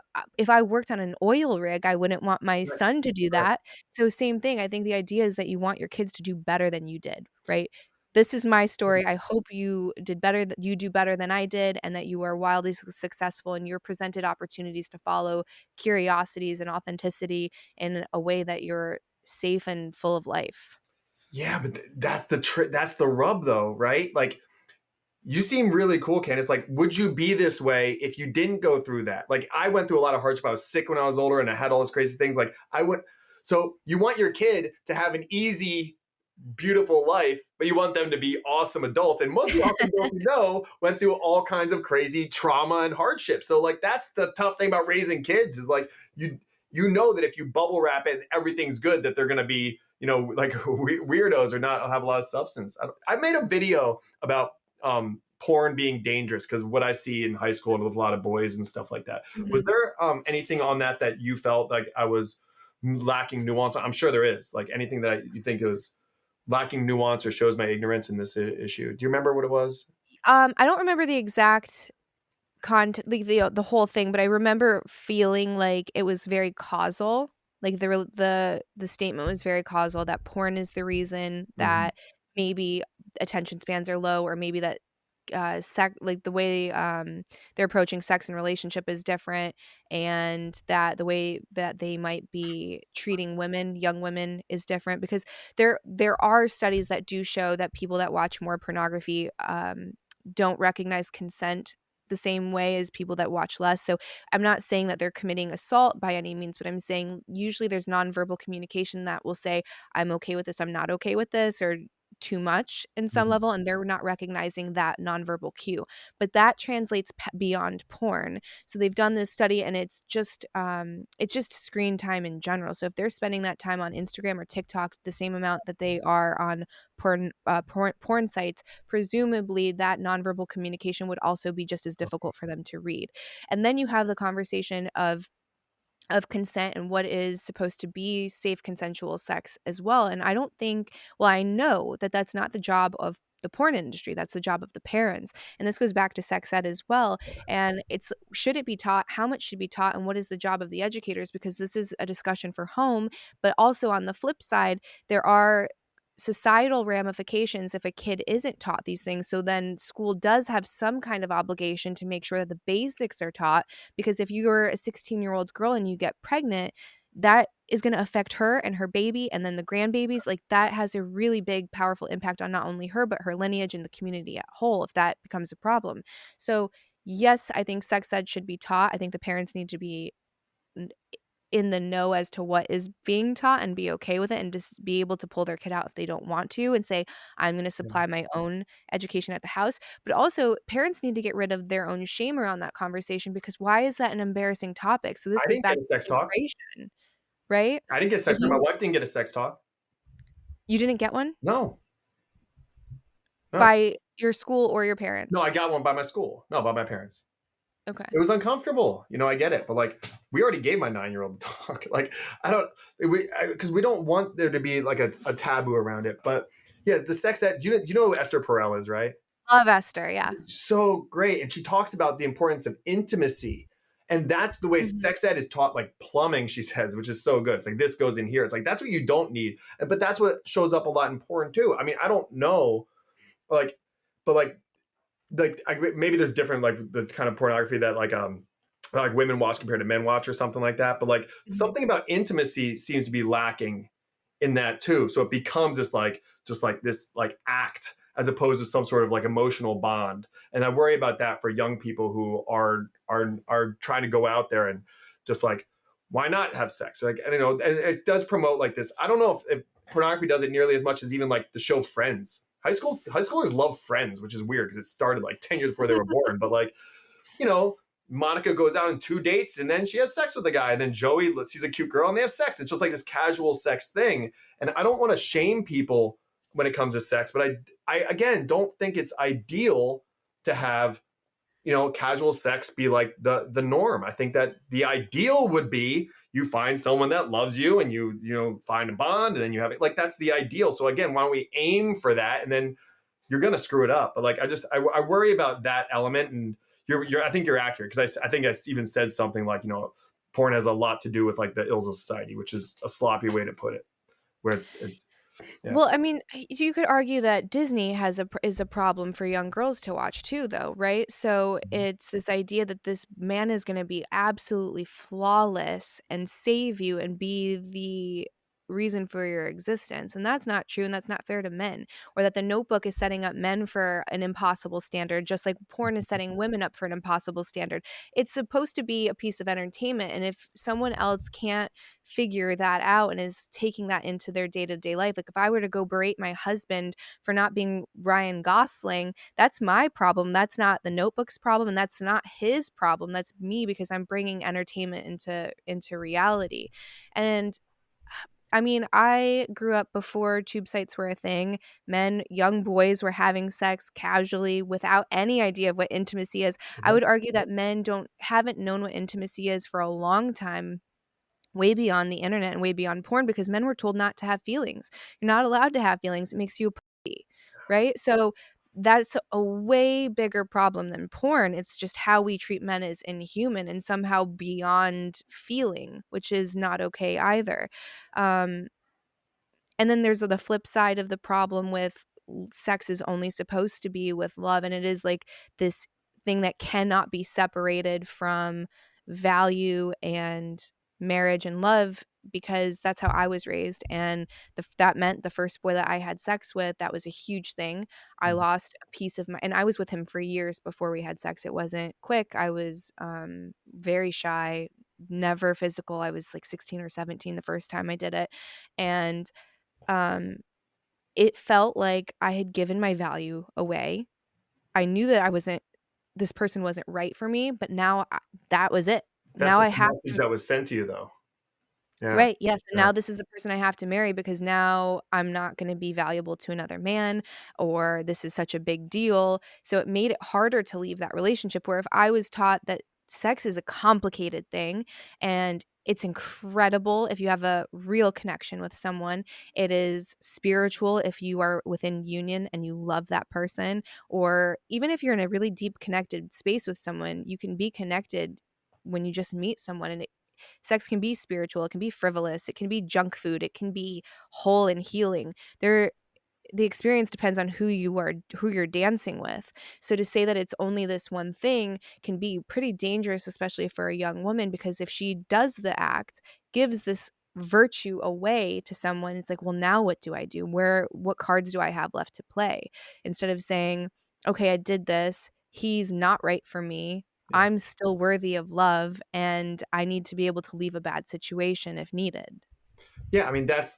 I worked on an oil rig, I wouldn't want my Right. son to do Right. that. So same thing, I think the idea is that you want your kids to do better than you did, right? This is my story. I hope you did better, that you do better than I did, and that you are wildly successful, and you're presented opportunities to follow curiosities and authenticity in a way that you're safe and full of life. Yeah, but that's the rub though, right? Like you seem really cool, Candace. Like, would you be this way if you didn't go through that? Like, I went through a lot of hardship. I was sick when I was older and I had all these crazy things. Like, I went, so you want your kid to have an easy, beautiful life, but you want them to be awesome adults. And most of the awesome adults you know went through all kinds of crazy trauma and hardship. So, like, that's the tough thing about raising kids is like, you know that if you bubble wrap it and everything's good, that they're going to be, like weirdos or not have a lot of substance. I made a video about porn being dangerous because what I see in high school and with a lot of boys and stuff like that. Was Mhm. there anything on that you felt like I was lacking nuance? I'm sure there is. Like anything that you think is lacking nuance or shows my ignorance in this issue. Do you remember what it was? I don't remember the exact content, like, the whole thing, but I remember feeling like it was very causal, like, the statement was very causal, that porn is the reason Mhm. that maybe attention spans are low, or maybe that, like, the way, they're approaching sex and relationship is different, and that the way that they might be treating women, young women, is different, because there are studies that do show that people that watch more pornography, don't recognize consent the same way as people that watch less. So I'm not saying that they're committing assault by any means, but I'm saying usually there's nonverbal communication that will say, "I'm okay with this, I'm not okay with this," or too much in some Mhm. level, and they're not recognizing that nonverbal cue. But that translates beyond porn. So they've done this study, and it's just screen time in general. So if they're spending that time on Instagram or TikTok the same amount that they are on porn sites, presumably that nonverbal communication would also be just as difficult for them to read. And then you have the conversation of consent and what is supposed to be safe consensual sex as well. And I don't think, well, I know that that's not the job of the porn industry, that's the job of the parents. And this goes back to sex ed as well. And it's, should it be taught, how much should be taught, and what is the job of the educators, because this is a discussion for home. But also on the flip side, there are societal ramifications if a kid isn't taught these things. So then school does have some kind of obligation to make sure that the basics are taught, because if you're a 16-year-old girl and you get pregnant, that is going to affect her and her baby and then the grandbabies. Like, that has a really big, powerful impact on not only her, but her lineage and the community at whole if that becomes a problem. So, yes, I think sex ed should be taught. I think the parents need to be n- in the know as to what is being taught and be okay with it, and just be able to pull their kid out if they don't want to and say, "I'm gonna Yeah. supply my own education at the house." But also, parents need to get rid of their own shame around that conversation, because why is that an embarrassing topic? So this I goes didn't get back a to sex talk. integration, right? I didn't get If sex talk. My you wife didn't get a sex talk. you didn't get one No, no, by your school or your no. I parents? got one by my school. No, by my parents. Okay. It was uncomfortable. I get it, but like we already gave my 9-year-old talk. Like I don't, because we don't want there to be like a taboo around it. But yeah, the sex ed. You know who Esther Perel is, right? Love Esther, yeah. So great, and she talks about the importance of intimacy, and that's the way Mhm. sex ed is taught, like plumbing. She says, which is so good. It's like this goes in here. It's like that's what you don't need, but that's what shows up a lot in porn too. I mean, I don't know, like, but maybe there's different like the kind of pornography that like women watch compared to men watch or something like that. But like Mhm. something about intimacy seems to be lacking in that too. So it becomes this like just like this like act as opposed to some sort of like emotional bond. And I worry about that for young people who are trying to go out there and just like why not have sex? Like and, and it does promote like this. I don't know if pornography does it nearly as much as even like the show Friends. High schoolers love Friends, which is weird because it started like 10 years before they were born. But like you know, Monica goes out on 2 dates and then she has sex with a guy, and then Joey sees a cute girl and they have sex. It's just like this casual sex thing. And I don't want to shame people when it comes to sex, but I again don't think it's ideal to have, casual sex be like the norm. I think that the ideal would be you find someone that loves you and you find a bond and then you have it. Like that's the ideal. So again, why don't we aim for that, and then you're gonna screw it up. But like I worry about that element, and I think you're accurate, because I think I even said something like, porn has a lot to do with like the ills of society, which is a sloppy way to put it, where it's yeah. Well, I mean, you could argue that Disney is a problem for young girls to watch too, though, right? So it's this idea that this man is going to be absolutely flawless and save you and be the reason for your existence, and that's not true, and that's not fair to men. Or that the Notebook is setting up men for an impossible standard, just like porn is setting women up for an impossible standard. It's supposed to be a piece of entertainment, and if someone else can't figure that out and is taking that into their day-to-day life, like if I were to go berate my husband for not being Ryan Gosling, that's my problem. That's not the Notebook's problem, and that's not his problem. That's me, because I'm bringing entertainment into reality. And I mean, I grew up before tube sites were a thing. Young boys were having sex casually without any idea of what intimacy is. I would argue that men haven't known what intimacy is for a long time, way beyond the internet and way beyond porn, because men were told not to have feelings. You're not allowed to have feelings. It makes you a pussy, right? So that's a way bigger problem than porn. It's just how we treat men as inhuman and somehow beyond feeling, which is not okay either. Um, and then there's the flip side of the problem with sex is only supposed to be with love, and it is like this thing that cannot be separated from value and marriage and love, because that's how I was raised. And that meant the first boy that I had sex with, that was a huge thing. I lost a piece of and I was with him for years before we had sex. It wasn't quick. I was very shy, never physical. I was like 16 or 17 the first time I did it. And um, it felt like I had given my value away. I knew that this person wasn't right for me, but now that was it. That's Now like I the have message to. that was sent to you, though. Yeah. Right, yes, and Yeah. now this is the person I have to marry, because now I'm not gonna be valuable to another man, or this is such a big deal. So it made it harder to leave that relationship, where if I was taught that sex is a complicated thing and it's incredible if you have a real connection with someone, it is spiritual if you are within union and you love that person, or even if you're in a really deep connected space with someone, you can be connected when you just meet someone, and sex can be spiritual, it can be frivolous, it can be junk food, it can be whole and healing. The experience depends on who you're dancing with. So to say that it's only this one thing can be pretty dangerous, especially for a young woman, because if she does the act, gives this virtue away to someone, it's like, well, now what do I do? What cards do I have left to play? Instead of saying, okay, I did this, he's not right for me, Yeah. I'm still worthy of love, and I need to be able to leave a bad situation if needed. Yeah, I mean that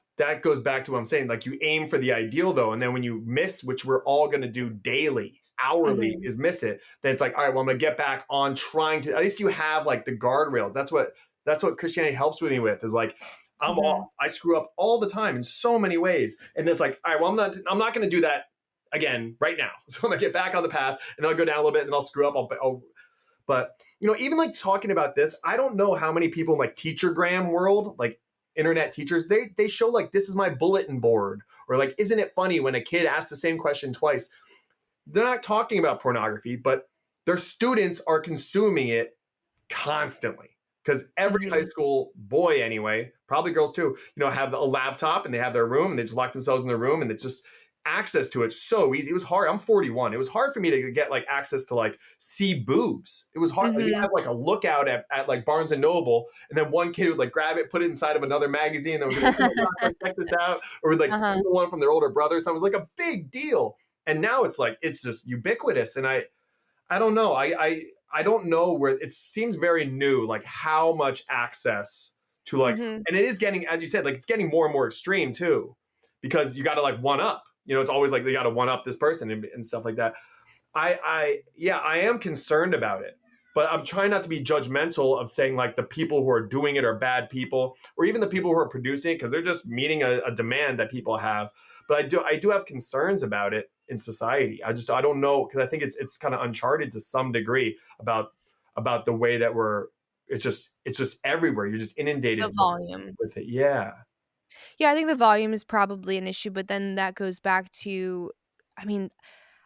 goes back to what I'm saying. Like you aim for the ideal, though, and then when you miss, which we're all going to do daily, hourly, Mhm. is miss it. Then it's like, all right, well, I'm going to get back on trying to. At least you have like the guardrails. That's what Christianity helps with me with. Is like I'm Mhm. off. I screw up all the time in so many ways, and then it's like, all right, well, I'm not going to do that again right now. So I'm going to get back on the path, and then I'll go down a little bit, and then I'll screw up. But even like talking about this, I don't know how many people in like teachergram world, like internet teachers, they show like this is my bulletin board, or like isn't it funny when a kid asks the same question twice. They're not talking about pornography, but their students are consuming it constantly, because every high Mhm. school boy, anyway, probably girls too, have a laptop and they have their room and they just lock themselves in their room, and it's just access to it so easy. It was hard. I'm 41. It was hard for me to get like access to like see boobs. It was hard. Like, you Mhm. have like a lookout at like Barnes and Noble, and then one kid would like grab it, put it inside of another magazine, and then would be like, oh my God, like, check this out, or would like Uh-huh. steal one from their older brother. So it was like a big deal. And now it's like it's just ubiquitous. And I don't know. I don't know where it seems very new, like how much access to like, Mhm. and it is getting, as you said, like it's getting more and more extreme too, because you got to like one up. It's always like they got to one up this person and stuff like that. Yeah, I am concerned about it, but I'm trying not to be judgmental of saying like the people who are doing it are bad people, or even the people who are producing it, because they're just meeting a demand that people have. But I do have concerns about it in society. I don't know, because I think it's kind of uncharted to some degree about the way that it's just everywhere. You're just The inundated volume. with it. Yeah. Yeah, I think the volume is probably an issue, but then that goes back to, I mean,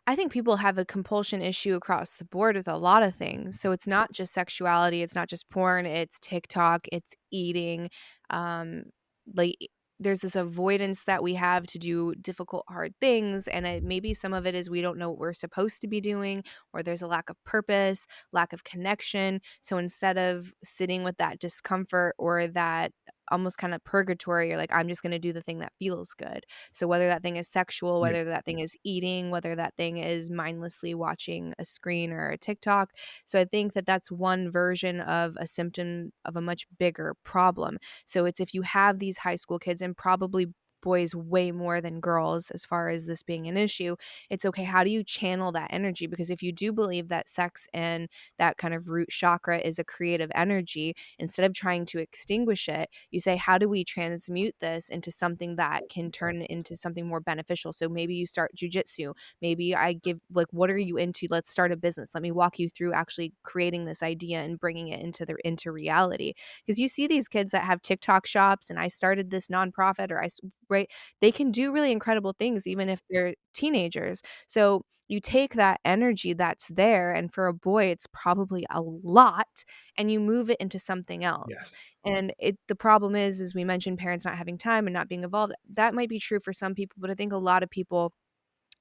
I think people have a compulsion issue across the board with a lot of things. So it's not just sexuality, it's not just porn, it's TikTok, it's eating. Um, like there's this avoidance that we have to do difficult, hard things. And maybe some of it is we don't know what we're supposed to be doing, or there's a lack of purpose, lack of connection. So instead of sitting with that discomfort or that almost kind of purgatory, you're like, I'm just going to do the thing that feels good. So whether that thing is sexual, Yeah. whether that thing is eating, whether that thing is mindlessly watching a screen or a TikTok. So I think that that's one version of a symptom of a much bigger problem. So it's if you have these high school kids, and probably boys way more than girls as far as this being an issue, it's okay, how do you channel that energy? Because if you do believe that sex and that kind of root chakra is a creative energy, instead of trying to extinguish it, you say, how do we transmute this into something that can turn into something more beneficial? So maybe you start jujitsu. Maybe I give, like, what are you into? Let's start a business. Let me walk you through actually creating this idea and bringing it into reality. Because you see these kids that have TikTok shops, and I started this nonprofit, or right, they can do really incredible things even if they're teenagers. So you take that energy that's there, and for a boy, it's probably a lot, and you move it into something else. Yes. And the problem is we mentioned parents not having time and not being involved. That might be true for some people, but I think a lot of people,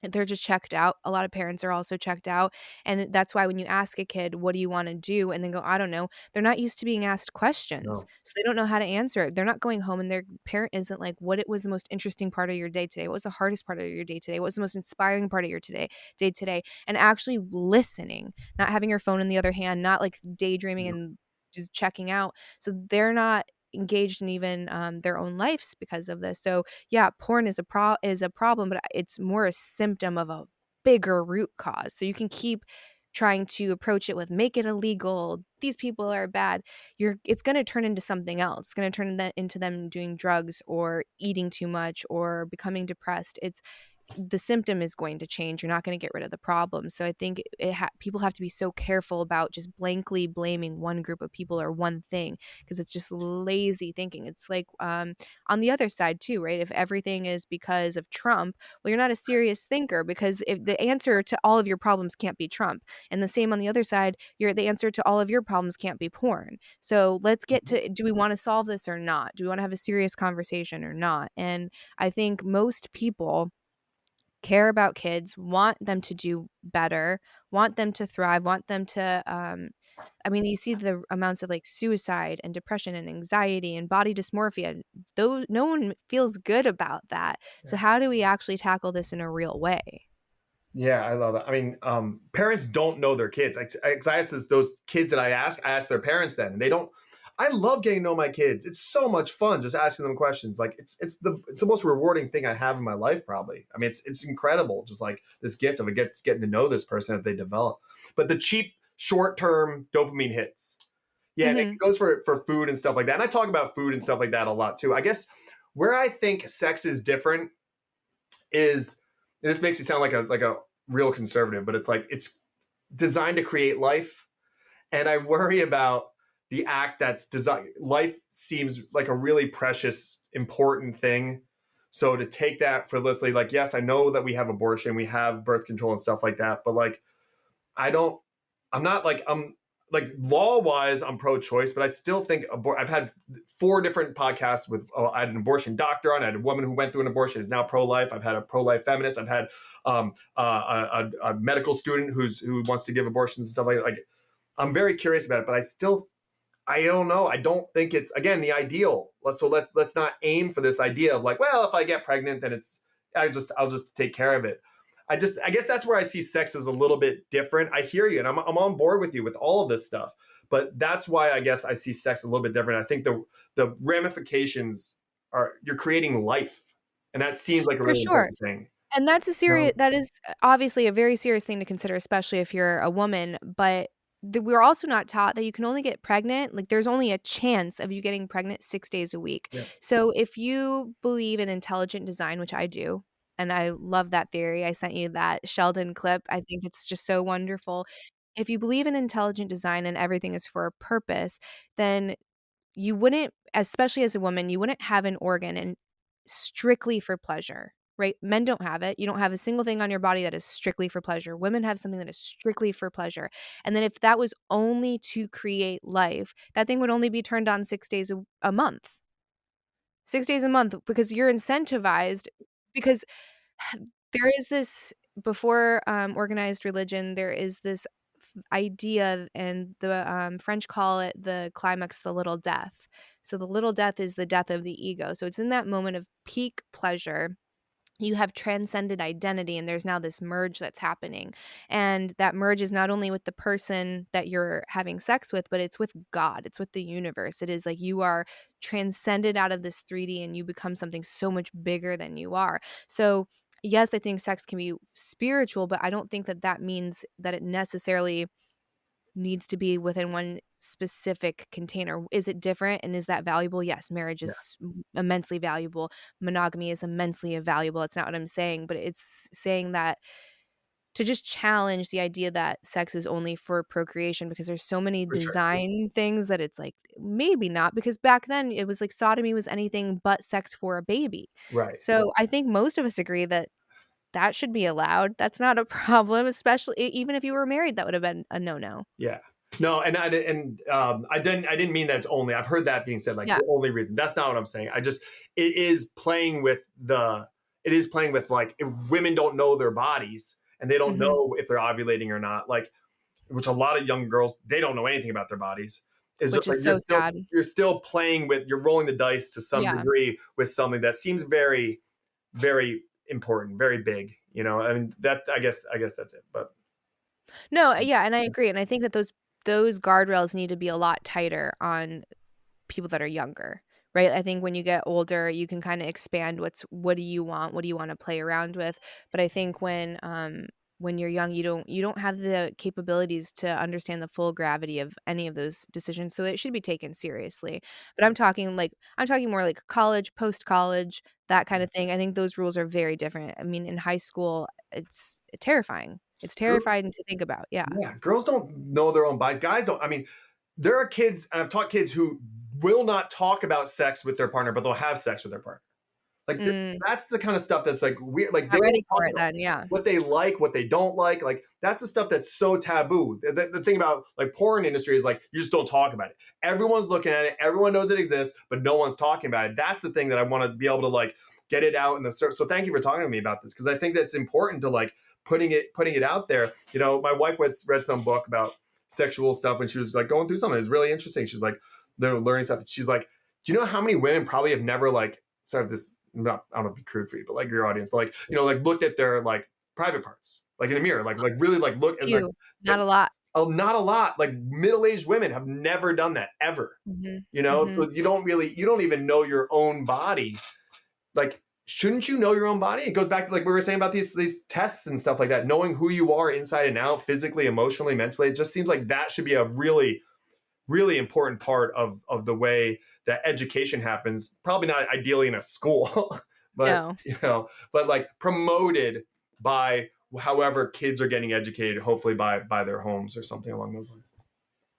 they're just checked out. A lot of parents are also checked out. And that's why when you ask a kid, what do you want to do? And then go, I don't know. They're not used to being asked questions. No. So they don't know how to answer it. They're not going home and their parent isn't like, what it was the most interesting part of your day today? What was the hardest part of your day today? What was the most inspiring part of your day today? And actually listening, not having your phone in the other hand, not like daydreaming No. and just checking out. So they're not engaged in even their own lives because of this. So yeah, porn is a problem, but it's more a symptom of a bigger root cause. So you can keep trying to approach it with make it illegal. These people are bad. It's going to turn into something else. It's going to turn that into them doing drugs or eating too much or becoming depressed. It's the symptom is going to change. You're not going to get rid of the problem. So I think people have to be so careful about just blankly blaming one group of people or one thing, because it's just lazy thinking. It's like on the other side too, right? If everything is because of Trump, well, you're not a serious thinker, because if the answer to all of your problems can't be Trump, and the same on the other side, the answer to all of your problems can't be porn. So let's get to, do we want to solve this or not? Do we want to have a serious conversation or not? And I think most people care about kids, want them to do better, want them to thrive, want them to I mean, you see the amounts of like suicide and depression and anxiety and body dysmorphia. Though no one feels good about that. So how do we actually tackle this in a real way? Yeah, I love it. I mean, parents don't know their kids. I ask those kids that I ask their parents then, and they don't. I love getting to know my kids. It's so much fun just asking them questions. Like it's the most rewarding thing I have in my life, probably. I mean, it's incredible, just like this gift of getting to know this person as they develop. But the cheap, short term dopamine hits, yeah, and it Mhm. goes for food and stuff like that. And I talk about food and stuff like that a lot too. I guess where I think sex is different is, and this makes you sound like a real conservative, but it's like it's designed to create life, and I worry about the act that's designed. Life seems like a really precious, important thing. So to take that frivolously, like, yes, I know that we have abortion, we have birth control and stuff like that, but like I don't. I'm not like I'm like law wise. I'm pro-choice, but I still think I've had 4 different podcasts with. Oh, I had an abortion doctor on. I had a woman who went through an abortion, is now pro-life. I've had a pro-life feminist. I've had a medical student who wants to give abortions and stuff like that. Like I'm very curious about it, but I don't know. I don't think it's, again, the ideal. Let's not aim for this idea of like, well, if I get pregnant, then I'll just take care of it. I guess that's where I see sex as a little bit different. I hear you, and I'm on board with you with all of this stuff. But that's why I guess I see sex a little bit different. I think the ramifications are, you're creating life, and that seems like a For really sure. important thing. And that is obviously a very serious thing to consider, especially if you're a woman, but we're also not taught that you can only get pregnant, like, there's only a chance of you getting pregnant 6 days a week. Yeah. So, if you believe in intelligent design, which I do, and I love that theory, I sent you that Sheldon clip, I think it's just so wonderful. If you believe in intelligent design and everything is for a purpose, then you wouldn't, especially as a woman, you wouldn't have an organ and strictly for pleasure, right? Men don't have it. You don't have a single thing on your body that is strictly for pleasure. Women have something that is strictly for pleasure. And then if that was only to create life, that thing would only be turned on 6 days a month. 6 days a month because you're incentivized because there is this before organized religion, there is this idea, and the French call it the climax, the little death. So the little death is the death of the ego. So it's in that moment of peak pleasure. You have transcended identity, and there's now this merge that's happening. And that merge is not only with the person that you're having sex with, but it's with God. It's with the universe. It is like you are transcended out of this 3D and you become something so much bigger than you are. So, yes, I think sex can be spiritual, but I don't think that that means that it necessarily needs to be within one specific container. Is it different and is that valuable? Yes, marriage Yeah. is immensely valuable. Monogamy is immensely valuable. That's not what I'm saying, but it's saying that to just challenge the idea that sex is only for procreation because there's so many For sure. design things that it's like maybe not, because back then it was like sodomy was anything but sex for a baby. Right. So I think most of us agree that that should be allowed. That's not a problem, especially even if you were married, that would have been a no-no. Yeah. No, I didn't mean that it's only. I've heard that being said, like Yeah. the only reason. That's not what I'm saying. It is playing with like if women don't know their bodies and they don't Mhm. know if they're ovulating or not, like which a lot of young girls, they don't know anything about their bodies. Is Which like is so sad. you're still playing with, you're rolling the dice to some Yeah. degree with something that seems very, very important, very big. I mean that I guess that's it. But No, yeah, and I agree, and I think that those guardrails need to be a lot tighter on people that are younger, right? I think when you get older, you can kinda expand what do you want? What do you wanna play around with? But I think when you're young, you don't have the capabilities to understand the full gravity of any of those decisions, so it should be taken seriously. But I'm talking more like college, post-college, that kinda thing. I think those rules are very different. I mean, in high school, it's terrifying. It's terrifying to think about, yeah. yeah, girls don't know their own bodies. Guys don't. I mean, there are kids, and I've taught kids who will not talk about sex with their partner, but they'll have sex with their partner. Like Mm, that's the kind of stuff that's like weird. Like they not won't ready talk for it about then, yeah. what they like, what they don't like. Like that's the stuff that's so taboo. The thing about like porn industry is like you just don't talk about it. Everyone's looking at it. Everyone knows it exists, but no one's talking about it. That's the thing that I want to be able to like get it out in the search. So thank you for talking to me about this because I think that's important to like putting it out there. My wife read some book about sexual stuff when she was like going through something. It was really interesting. She's like they're learning stuff. She's like, do you know how many women probably have never like sort of this not, I don't know, be crude for you, but like your audience, but like, like looked at their like private parts, like in a mirror, like really like look and like, Few, not a lot. oh, not a lot. Like middle-aged women have never done that ever, Mhm, mhm. so you don't even know your own body. Like, shouldn't you know your own body? It goes back to like we were saying about these tests and stuff like that, knowing who you are inside and out, physically, emotionally, mentally. It just seems like that should be a really really important part of the way that education happens. Probably not ideally in a school, but No. but like promoted by however kids are getting educated, hopefully by their homes or something along those lines.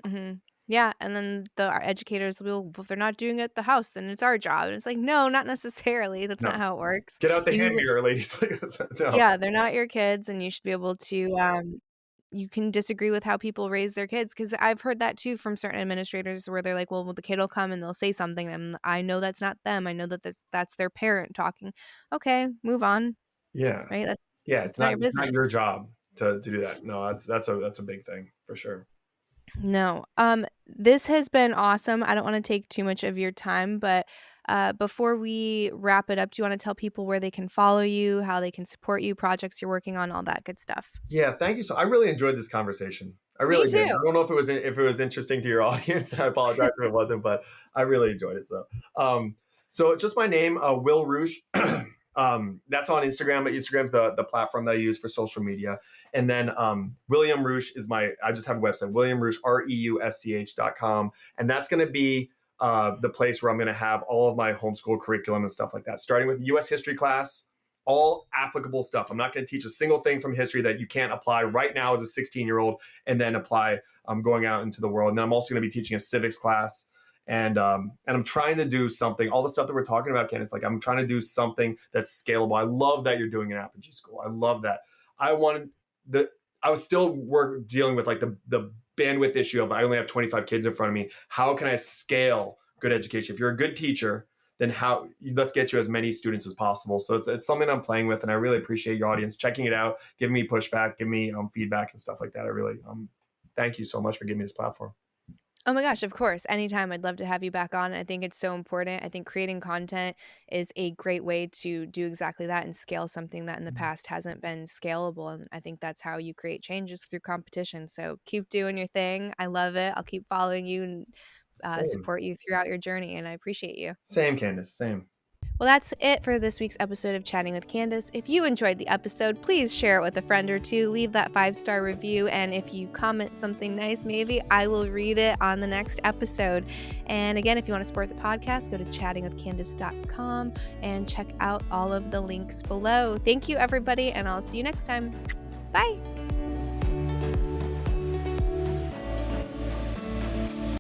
Mhm. Yeah, and then our educators will, "If they're not doing it at the house, then it's our job." And it's like, "No, not necessarily. That's not No, how it works." get out the hand You mirror, ladies. No, Yeah, they're not your kids, and you should be able to, you can disagree with how people raise their kids, because 'cause I've heard that too from certain administrators where they're like, "Well, the kid will come and they'll say something, and I know that's not them. I know that that's their parent talking." Okay, move on, yeah, right? yeah. That's not your It's not business. your job to do that. No, that's a big thing for sure. No. This has been awesome. I don't wanna take too much of your time, but, before we wrap it up, do you wanna tell people where they can follow you, how they can support you, projects you're working on, all that good stuff? Yeah, thank you. So I really enjoyed this conversation. I Me really did. too. I don't know if it was interesting to your audience. I apologize if it wasn't, but I really enjoyed it. So just my name, Will Reusch. That's on Instagram. Instagram's the platform that I use for social media. And then William Reusch is I just have a website, William Reusch, REUSCH.com. And that's going to be the place where I'm going to have all of my homeschool curriculum and stuff like that, starting with U.S. history class, all applicable stuff. I'm not going to teach a single thing from history that you can't apply right now as a 16-year-old and then apply going out into the world. And then I'm also going to be teaching a civics class. And I'm trying to do something, all the stuff that we're talking about, Candace, like I'm trying to do something that's scalable. I love that you're doing an Apogee school. I love that. I was still dealing with like the bandwidth issue of I only have 25 kids in front of me. How can I scale good education? If you're a good teacher, then let's get you as many students as possible. So it's something I'm playing with, and I really appreciate your audience checking it out, giving me pushback, giving me feedback and stuff like that. I really thank you so much for giving me this platform. Oh my gosh, of course. Anytime. I'd love to have you back on. I think it's so important. I think creating content is a great way to do exactly that and scale something that in the past hasn't been scalable. And I think that's how you create changes through competition. So keep doing your thing. I love it. I'll keep following you and support you throughout your journey. And I appreciate you. Same, Candace. Same. Well, that's it for this week's episode of Chatting with Candace. If you enjoyed the episode, please share it with a friend or two. Leave that 5-star review. And if you comment something nice, maybe I will read it on the next episode. And again, if you want to support the podcast, go to chattingwithcandace.com and check out all of the links below. Thank you, everybody, and I'll see you next time. Bye.